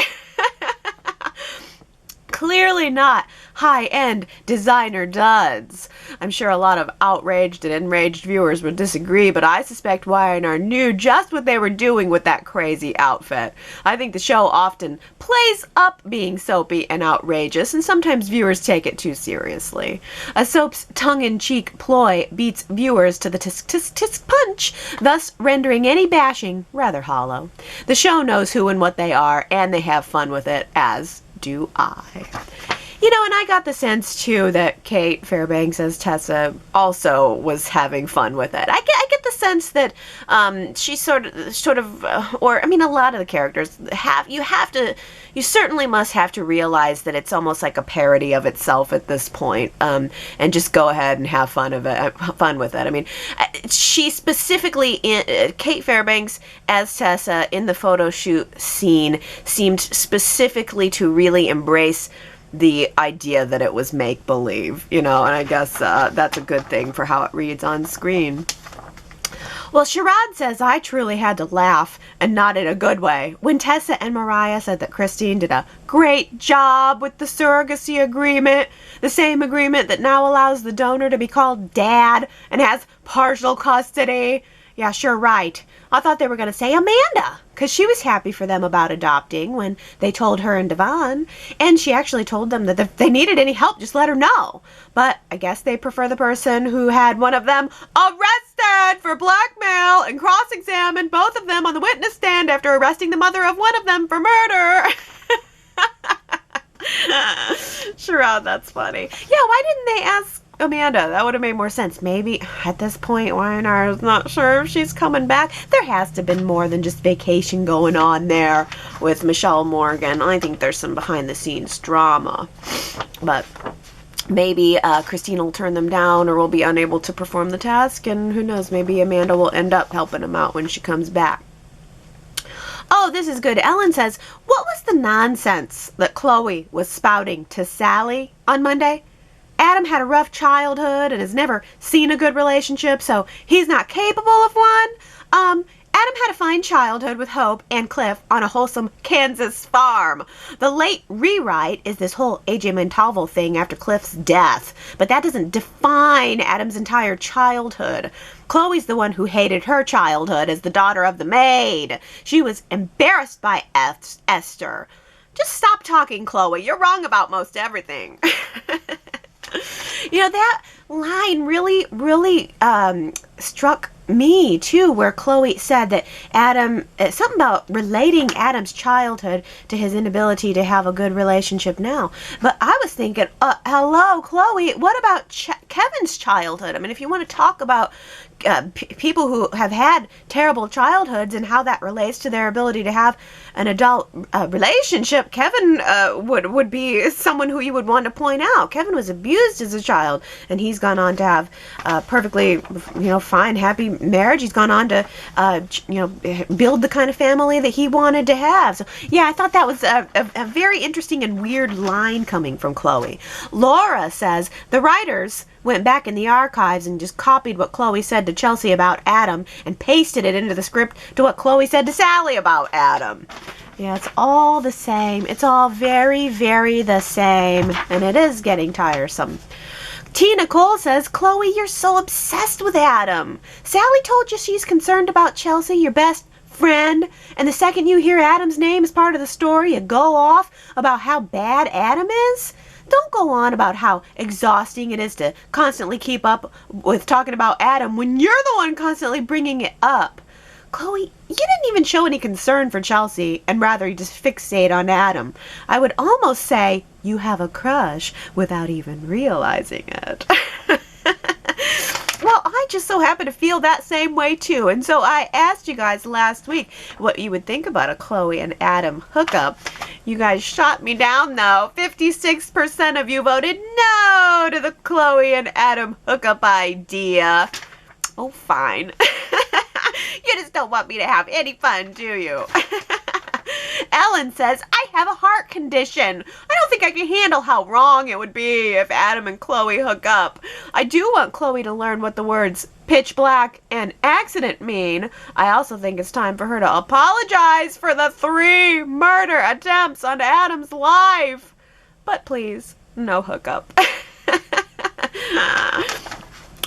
Clearly not high-end designer duds. I'm sure a lot of outraged and enraged viewers would disagree, but I suspect Y&R knew just what they were doing with that crazy outfit. I think the show often plays up being soapy and outrageous, and sometimes viewers take it too seriously. A soap's tongue-in-cheek ploy beats viewers to the tisk-tisk-tisk punch, thus rendering any bashing rather hollow. The show knows who and what they are, and they have fun with it, as do I. You know, and I got the sense, too, that Kate Fairbanks as Tessa also was having fun with it. I get the sense that she sort of, or, I mean, a lot of the characters you certainly must have to realize that it's almost like a parody of itself at this point, and just go ahead and have fun with it. I mean, she specifically, Kate Fairbanks as Tessa in the photo shoot scene seemed specifically to really embrace the idea that it was make-believe, you know, and I guess that's a good thing for how it reads on screen. Well, Sherrod says, I truly had to laugh, and not in a good way, when Tessa and Mariah said that Christine did a great job with the surrogacy agreement, the same agreement that now allows the donor to be called Dad and has partial custody. Yeah, sure, right. I thought they were going to say Amanda, because she was happy for them about adopting when they told her and Devon, and she actually told them that if they needed any help, just let her know. But I guess they prefer the person who had one of them arrested for blackmail and cross-examined both of them on the witness stand after arresting the mother of one of them for murder. Sherrod, that's funny. Yeah, why didn't they ask Amanda. That would have made more sense. Maybe at this point, Y&R is not sure if she's coming back. There has to have been more than just vacation going on there with Michelle Morgan. I think there's some behind-the-scenes drama. But maybe Christina will turn them down or will be unable to perform the task. And who knows, maybe Amanda will end up helping him out when she comes back. Oh, this is good. Ellen says, what was the nonsense that Chloe was spouting to Sally on Monday? Adam had a rough childhood and has never seen a good relationship, so he's not capable of one. Adam had a fine childhood with Hope and Cliff on a wholesome Kansas farm. The late rewrite is this whole AJ Montalvo thing after Cliff's death, but that doesn't define Adam's entire childhood. Chloe's the one who hated her childhood as the daughter of the maid. She was embarrassed by Esther. Just stop talking, Chloe. You're wrong about most everything. You know, that line really struck me too, where Chloe said that Adam, something about relating Adam's childhood to his inability to have a good relationship now. But I was thinking, hello, Chloe, what about Kevin's childhood? I mean, if you want to talk about people who have had terrible childhoods and how that relates to their ability to have an adult relationship, Kevin would be someone who you would want to point out. Kevin was abused as a child, and he's gone on to have perfectly, fine, happy marriage. He's gone on to, build the kind of family that he wanted to have. So, yeah, I thought that was a very interesting and weird line coming from Chloe. Laura says the writers went back in the archives and just copied what Chloe said to Chelsea about Adam and pasted it into the script to what Chloe said to Sally about Adam. Yeah, it's all the same. It's all very, very the same. And it is getting tiresome. Tina Cole says, Chloe, you're so obsessed with Adam. Sally told you she's concerned about Chelsea, your best friend, and the second you hear Adam's name as part of the story, you go off about how bad Adam is? Don't go on about how exhausting it is to constantly keep up with talking about Adam when you're the one constantly bringing it up. Chloe, you didn't even show any concern for Chelsea, and rather you just fixate on Adam. I would almost say you have a crush without even realizing it. Well, I just so happen to feel that same way too, and so I asked you guys last week what you would think about a Chloe and Adam hookup. You guys shot me down though. 56% of you voted no to the Chloe and Adam hookup idea. Oh, fine. You just don't want me to have any fun, do you? Ellen says, I have a heart condition. I don't think I can handle how wrong it would be if Adam and Chloe hook up. I do want Chloe to learn what the words pitch black and accident mean. I also think it's time for her to apologize for the 3 murder attempts on Adam's life. But please, no hookup.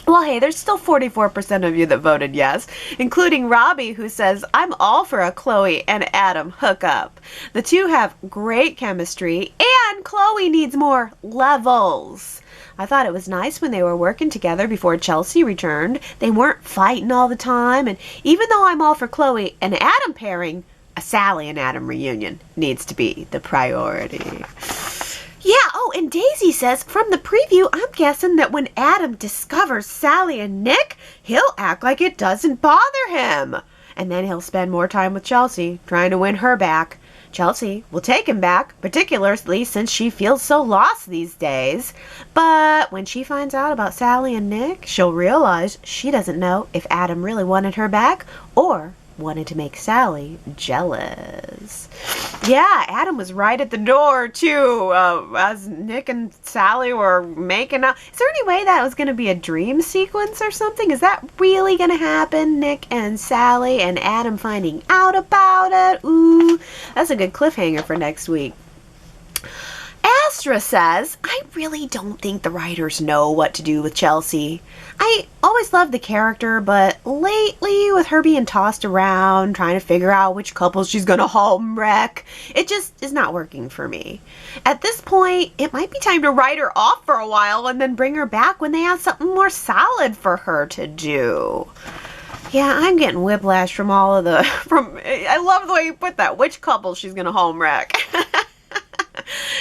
Well, hey, there's still 44% of you that voted yes, including Robbie, who says, I'm all for a Chloe and Adam hookup. The two have great chemistry, and Chloe needs more levels. I thought it was nice when they were working together before Chelsea returned. They weren't fighting all the time, and even though I'm all for Chloe and Adam pairing, a Sally and Adam reunion needs to be the priority. Yeah, oh, and Daisy says, from the preview, I'm guessing that when Adam discovers Sally and Nick, he'll act like it doesn't bother him. And then he'll spend more time with Chelsea, trying to win her back. Chelsea will take him back, particularly since she feels so lost these days. But when she finds out about Sally and Nick, she'll realize she doesn't know if Adam really wanted her back or wanted to make Sally jealous. Yeah, Adam was right at the door, too, as Nick and Sally were making out. Is there any way that was going to be a dream sequence or something? Is that really going to happen? Nick and Sally and Adam finding out about it? Ooh, that's a good cliffhanger for next week. Astra says, I really don't think the writers know what to do with Chelsea. I always loved the character, but lately, with her being tossed around, trying to figure out which couple she's gonna home wreck, it just is not working for me. At this point, it might be time to write her off for a while and then bring her back when they have something more solid for her to do. Yeah, I'm getting whiplash from all of I love the way you put that. Which couple she's gonna home wreck.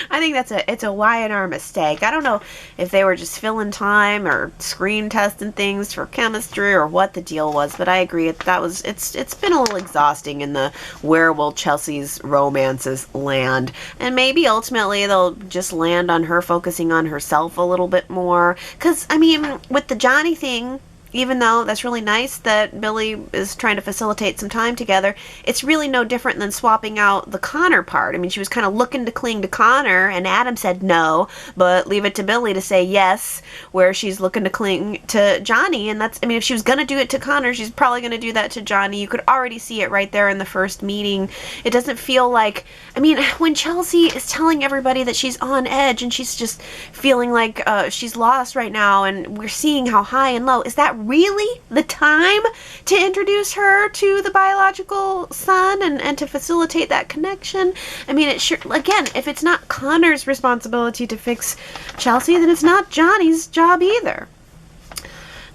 I think it's a Y&R mistake. I don't know if they were just filling time or screen testing things for chemistry or what the deal was, but I agree it's been a little exhausting in the where will Chelsea's romances land. And maybe ultimately they'll just land on her focusing on herself a little bit more. Cause I mean, with the Johnny thing, even though that's really nice that Billy is trying to facilitate some time together, it's really no different than swapping out the Connor part. I mean, she was kind of looking to cling to Connor, and Adam said no, but leave it to Billy to say yes, where she's looking to cling to Johnny. And that's, I mean, if she was going to do it to Connor, she's probably going to do that to Johnny. You could already see it right there in the first meeting. It doesn't feel like, I mean, when Chelsea is telling everybody that she's on edge and she's just feeling like she's lost right now, and we're seeing how high and low, is that really the time to introduce her to the biological son and to facilitate that connection? I mean, it sure, again, if it's not Connor's responsibility to fix Chelsea, then it's not Johnny's job either.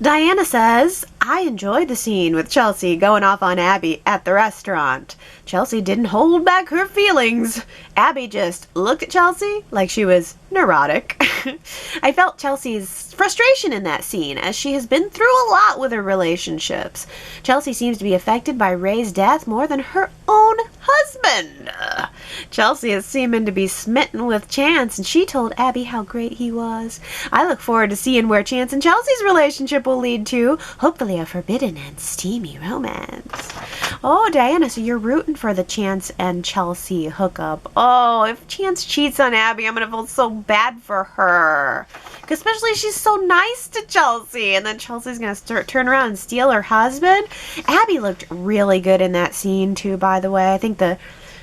Diana says, I enjoyed the scene with Chelsea going off on Abby at the restaurant. Chelsea didn't hold back her feelings. Abby just looked at Chelsea like she was neurotic. I felt Chelsea's frustration in that scene, as she has been through a lot with her relationships. Chelsea seems to be affected by Ray's death more than her own husband. Chelsea is seeming to be smitten with Chance, and she told Abby how great he was. I look forward to seeing where Chance and Chelsea's relationship will lead to. Hopefully a forbidden and steamy romance. Oh, Diana, so you're rooting for the Chance and Chelsea hookup. Oh, if Chance cheats on Abby, I'm going to feel so bad for her. Especially she's so nice to Chelsea, and then Chelsea's going to turn around and steal her husband. Abby looked really good in that scene, too, by the way. I think the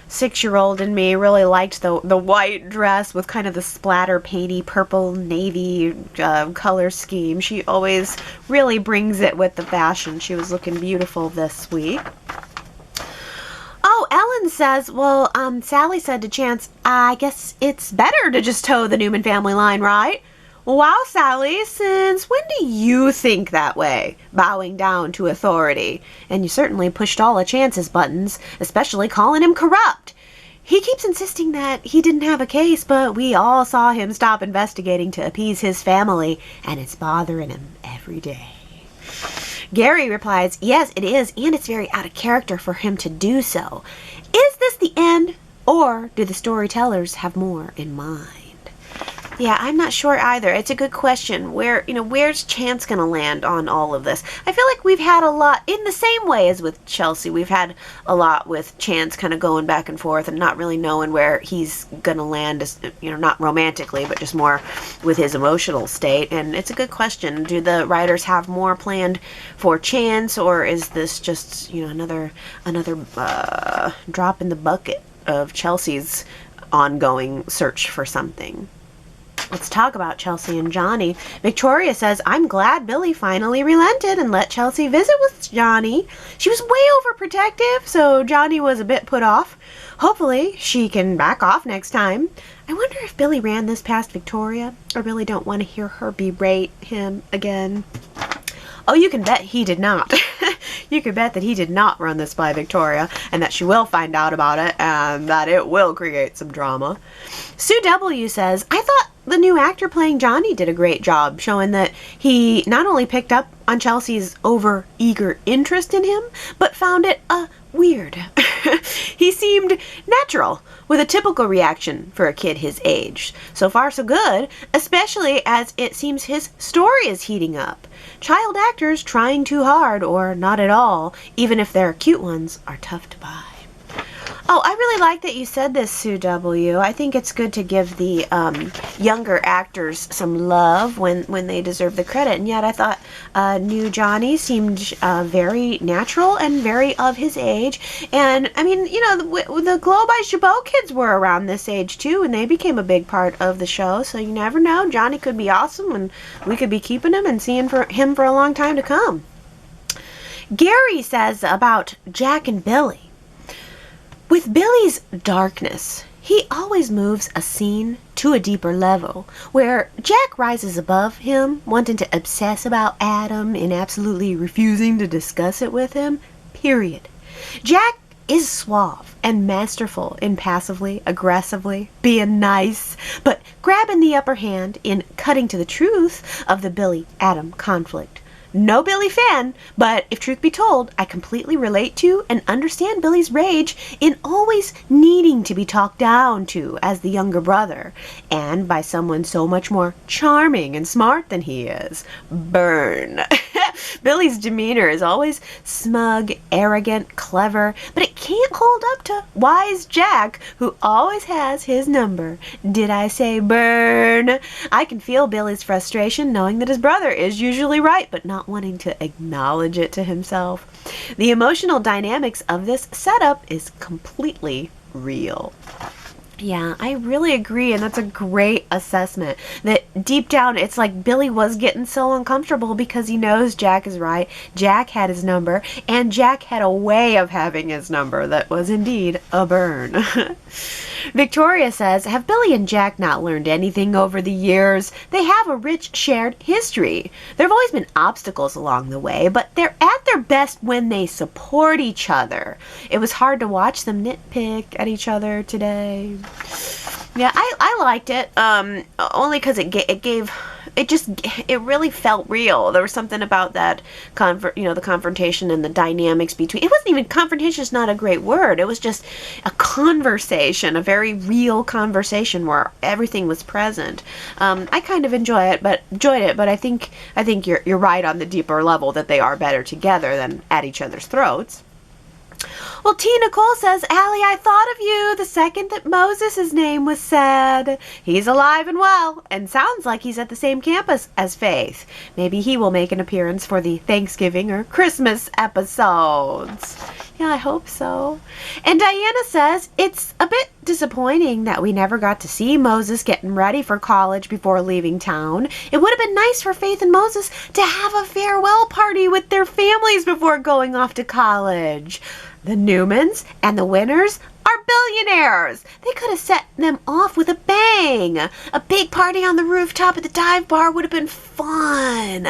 6-year-old in me really liked the white dress with kind of the splatter painty purple navy color scheme. She always really brings it with the fashion. She was looking beautiful this week. Oh, Ellen says, well, Sally said to Chance, I guess it's better to just toe the Newman family line, right? Wow, Sally, since when do you think that way, bowing down to authority? And you certainly pushed all of Chance's buttons, especially calling him corrupt. He keeps insisting that he didn't have a case, but we all saw him stop investigating to appease his family, and it's bothering him every day. Gary replies, yes, it is, and it's very out of character for him to do so. Is this the end, or do the storytellers have more in mind? Yeah, I'm not sure either. It's a good question. Where's Chance going to land on all of this? I feel like we've had a lot, in the same way as with Chelsea, we've had a lot with Chance kind of going back and forth and not really knowing where he's going to land, not romantically, but just more with his emotional state. And it's a good question. Do the writers have more planned for Chance, or is this just, another drop in the bucket of Chelsea's ongoing search for something? Let's talk about Chelsea and Johnny. Victoria says, I'm glad Billy finally relented and let Chelsea visit with Johnny. She was way overprotective, so Johnny was a bit put off. Hopefully, she can back off next time. I wonder if Billy ran this past Victoria. I really don't want to hear her berate him again. Oh, you can bet he did not. You can bet that he did not run this by Victoria, and that she will find out about it, and that it will create some drama. Sue W. says, I thought the new actor playing Johnny did a great job, showing that he not only picked up on Chelsea's over-eager interest in him, but found it weird. He seemed natural, with a typical reaction for a kid his age. So far, so good, especially as it seems his story is heating up. Child actors trying too hard, or not at all, even if their cute ones, are tough to buy. Oh, I really like that you said this, Sue W. I think it's good to give the younger actors some love when they deserve the credit. And yet I thought new Johnny seemed very natural and very of his age. And, I mean, the Glow by Chabot kids were around this age, too, and they became a big part of the show. So you never know. Johnny could be awesome, and we could be keeping him and seeing him for a long time to come. Gary says about Jack and Billy. With Billy's darkness, he always moves a scene to a deeper level, where Jack rises above him, wanting to obsess about Adam and absolutely refusing to discuss it with him, period. Jack is suave and masterful in passively, aggressively, being nice, but grabbing the upper hand in cutting to the truth of the Billy-Adam conflict. No Billy fan, but if truth be told, I completely relate to and understand Billy's rage in always needing to be talked down to as the younger brother, and by someone so much more charming and smart than he is. Burn. Billy's demeanor is always smug, arrogant, clever, but it can't hold up to wise Jack, who always has his number. Did I say burn? I can feel Billy's frustration knowing that his brother is usually right, but not wanting to acknowledge it to himself. The emotional dynamics of this setup is completely real. Yeah, I really agree, and that's a great assessment. That deep down, it's like Billy was getting so uncomfortable because he knows Jack is right. Jack had his number, and Jack had a way of having his number that was indeed a burn. Victoria says, have Billy and Jack not learned anything over the years? They have a rich shared history. There have always been obstacles along the way, but they're at their best when they support each other. It was hard to watch them nitpick at each other today. Yeah, I liked it, only because it really felt real. There was something about that, the confrontation and the dynamics between, it wasn't even, confrontation is not a great word, it was just a conversation, a very real conversation where everything was present. I kind of enjoyed it, but I think you're right on the deeper level that they are better together than at each other's throats. Well, T. Nicole says, Allie, I thought of you the second that Moses' name was said. He's alive and well, and sounds like he's at the same campus as Faith. Maybe he will make an appearance for the Thanksgiving or Christmas episodes. Yeah, I hope so. And Diana says, it's a bit disappointing that we never got to see Moses getting ready for college before leaving town. It would have been nice for Faith and Moses to have a farewell party with their families before going off to college. The Newmans and the Winners are billionaires. They could have set them off with a bang. A big party on the rooftop at the dive bar would have been fun.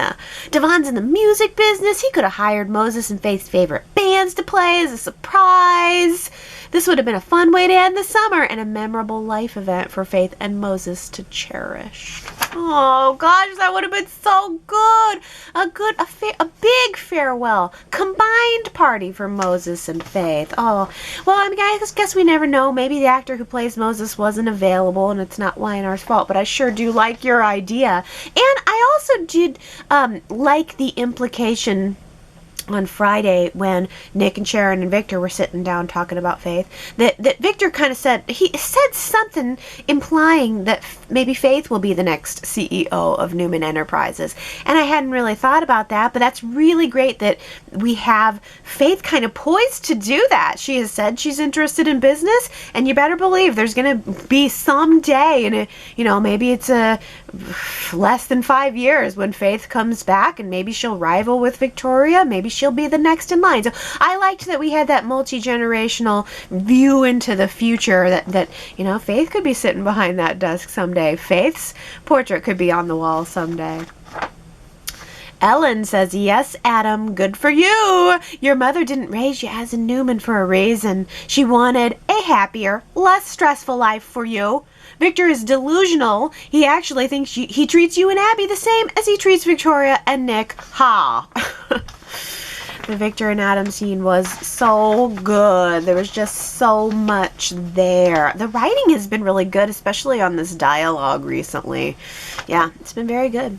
Devon's in the music business. He could have hired Moses and Faith's favorite bands to play as a surprise. This would have been a fun way to end the summer and a memorable life event for Faith and Moses to cherish. Oh gosh, that would have been so good. A big farewell, combined party for Moses and Faith. Oh, well, I mean, I guess we never know. Maybe the actor who plays Moses wasn't available and it's not Y&R's fault, but I sure do like your idea. And I also did like the implication on Friday when Nick and Sharon and Victor were sitting down talking about Faith, that Victor kind of said something implying that maybe Faith will be the next CEO of Newman Enterprises. And I hadn't really thought about that, but that's really great that we have Faith kind of poised to do that. She has said she's interested in business, and you better believe there's going to be some day, and maybe it's less than 5 years when Faith comes back, and maybe she'll rival with Victoria, maybe she'll be the next in line. So I liked that we had that multi-generational view into the future, that Faith could be sitting behind that desk someday. Faith's portrait could be on the wall someday. Ellen says, yes, Adam, good for you. Your mother didn't raise you as a Newman for a reason. She wanted a happier, less stressful life for you. Victor is delusional. He actually thinks he treats you and Abby the same as he treats Victoria and Nick. Ha! The Victor and Adam scene was so good. There was just so much there. The writing has been really good, especially on this dialogue recently. Yeah, it's been very good.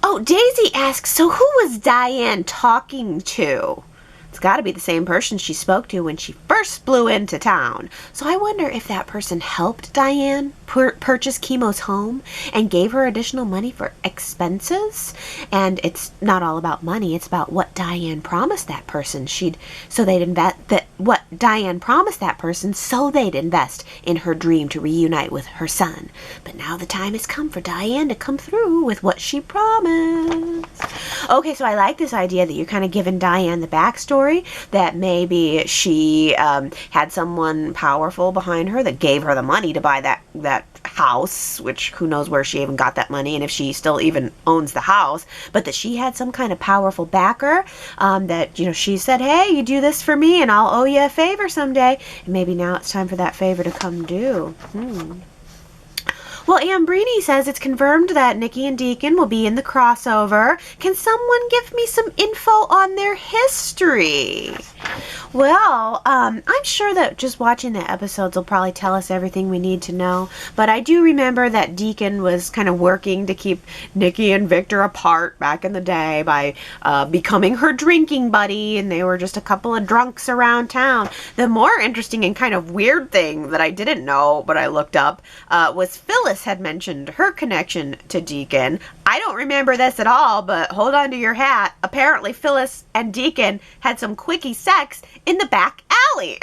Oh, Daisy asks, so who was Diane talking to? It's got to be the same person she spoke to when she first flew into town. So I wonder if that person helped Diane purchase Chemo's home and gave her additional money for expenses. And it's not all about money. It's about what Diane promised that person. What Diane promised that person so they'd invest in her dream to reunite with her son. But now the time has come for Diane to come through with what she promised. Okay, so I like this idea that you're kind of giving Diane the backstory story, that maybe she had someone powerful behind her that gave her the money to buy that house, which who knows where she even got that money and if she still even owns the house, but that she had some kind of powerful backer, that, you know, she said, hey, you do this for me and I'll owe you a favor someday, and maybe now it's time for that favor to come due. Well, Ambrini says it's confirmed that Nikki and Deacon will be in the crossover. Can someone give me some info on their history? Well, I'm sure that just watching the episodes will probably tell us everything we need to know. But I do remember that Deacon was kind of working to keep Nikki and Victor apart back in the day by becoming her drinking buddy, and they were just a couple of drunks around town. The more interesting and kind of weird thing that I didn't know, but I looked up, was Phyllis had mentioned her connection to Deacon. I don't remember this at all, but hold on to your hat. Apparently Phyllis and Deacon had some quickie sex in the back alley.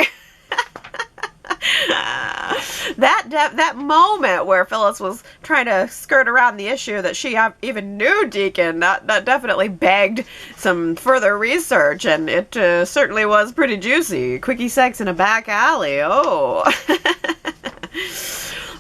That moment where Phyllis was trying to skirt around the issue that she even knew Deacon, that definitely begged some further research, and it certainly was pretty juicy. Quickie sex in a back alley. Oh.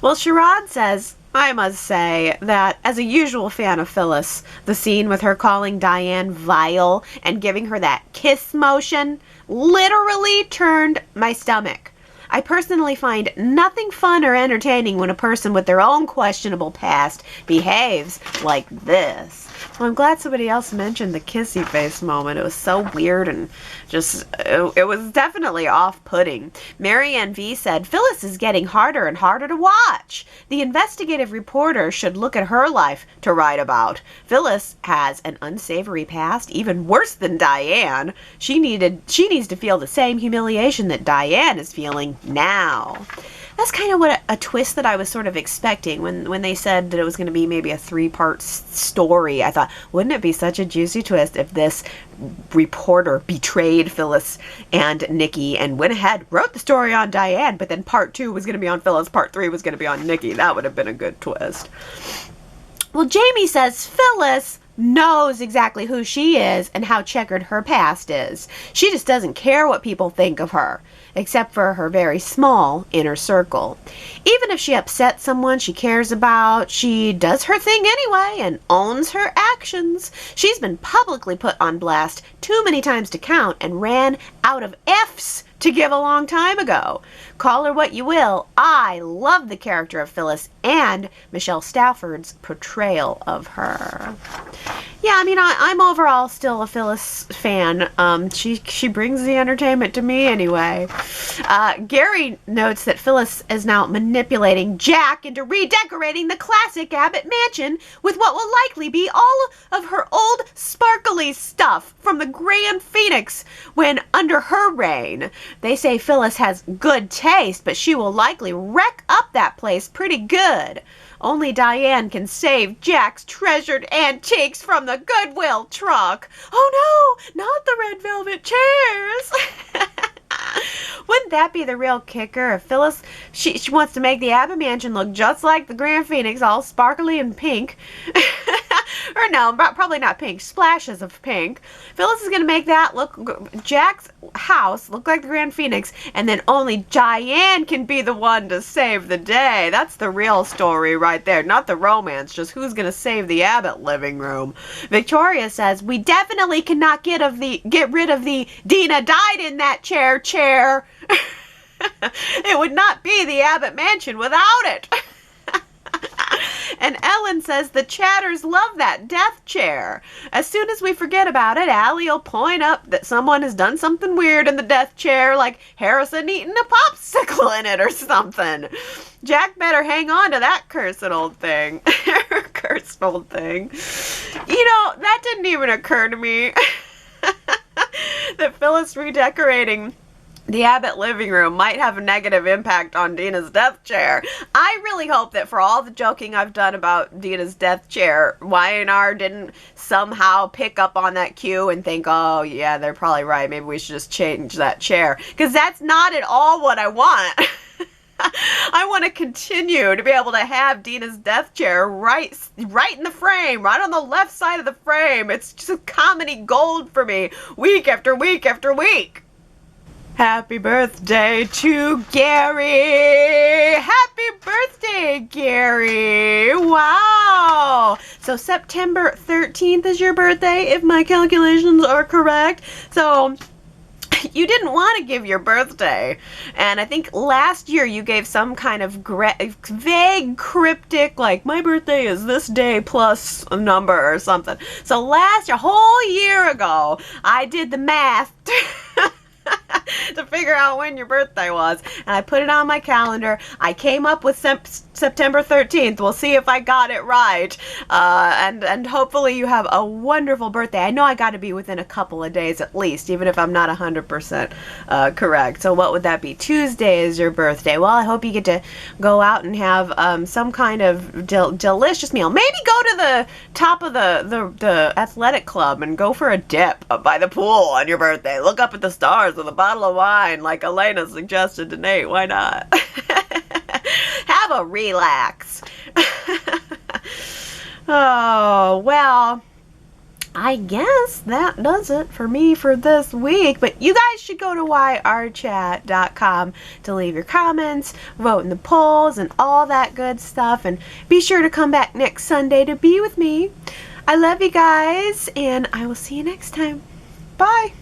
Well, Sherrod says, I must say that as a usual fan of Phyllis, the scene with her calling Diane vile and giving her that kiss motion literally turned my stomach. I personally find nothing fun or entertaining when a person with their own questionable past behaves like this. Well, I'm glad somebody else mentioned the kissy face moment. It was so weird and just, it was definitely off-putting. Marianne V said, Phyllis is getting harder and harder to watch. The investigative reporter should look at her life to write about. Phyllis has an unsavory past, even worse than Diane. She needs to feel the same humiliation that Diane is feeling now. That's kind of what a twist that I was sort of expecting when they said that it was going to be maybe a 3-part story. I thought, wouldn't it be such a juicy twist if this reporter betrayed Phyllis and Nikki and went ahead, wrote the story on Diane, but then part 2 was going to be on Phyllis, part 3 was going to be on Nikki. That would have been a good twist. Well, Jamie says Phyllis knows exactly who she is and how checkered her past is. She just doesn't care what people think of her, except for her very small inner circle. Even if she upsets someone she cares about, she does her thing anyway and owns her actions. She's been publicly put on blast too many times to count and ran out of F's to give a long time ago. Call her what you will, I love the character of Phyllis and Michelle Stafford's portrayal of her. Yeah, I mean, I'm overall still a Phyllis fan. She brings the entertainment to me anyway. Gary notes that Phyllis is now manipulating Jack into redecorating the classic Abbott mansion with what will likely be all of her old sparkly stuff from the Grand Phoenix when under her reign. They say Phyllis has good taste, but she will likely wreck up that place pretty good. Only Diane can save Jack's treasured antiques from the Goodwill truck. Oh no, not the red velvet chairs. Wouldn't that be the real kicker if Phyllis, she wants to make the Abbott Mansion look just like the Grand Phoenix, all sparkly and pink. Or no, probably not pink, splashes of pink. Phyllis is going to make that look, Jack's house look like the Grand Phoenix, and then only Diane can be the one to save the day. That's the real story right there, not the romance, just who's going to save the Abbott living room. Victoria says, we definitely cannot get rid of the Dina died in that chair. It would not be the Abbott Mansion without it. And Ellen says the Chatters love that death chair. As soon as we forget about it, Allie will point up that someone has done something weird in the death chair, like Harrison eating a popsicle in it or something. Jack better hang on to that cursed old thing. Cursed old thing. You know, that didn't even occur to me. That Phyllis redecorating the Abbott living room might have a negative impact on Dina's death chair. I really hope that for all the joking I've done about Dina's death chair, Y&R didn't somehow pick up on that cue and think, oh yeah, they're probably right, maybe we should just change that chair. Because that's not at all what I want. I want to continue to be able to have Dina's death chair right in the frame, right on the left side of the frame. It's just comedy gold for me, week after week after week. Happy birthday to Gary! Happy birthday, Gary! Wow! So September 13th is your birthday, if my calculations are correct. So you didn't want to give your birthday, and I think last year you gave some kind of vague, cryptic, like, my birthday is this day plus a number or something. So a whole year ago, I did the math to figure out when your birthday was, and I put it on my calendar. I came up with September 13th. We'll see if I got it right, and hopefully you have a wonderful birthday. I know I got to be within a couple of days at least, even if I'm not 100% correct. So what would that be? Tuesday is your birthday. Well, I hope you get to go out and have some kind of delicious meal. Maybe go to the top of the athletic club and go for a dip up by the pool on your birthday. Look up at the stars with a bottle of wine like Elena suggested to Nate. Why not? Have a relax. Oh, well, I guess that does it for me for this week. But you guys should go to yrchat.com to leave your comments, vote in the polls, and all that good stuff. And be sure to come back next Sunday to be with me. I love you guys, and I will see you next time. Bye.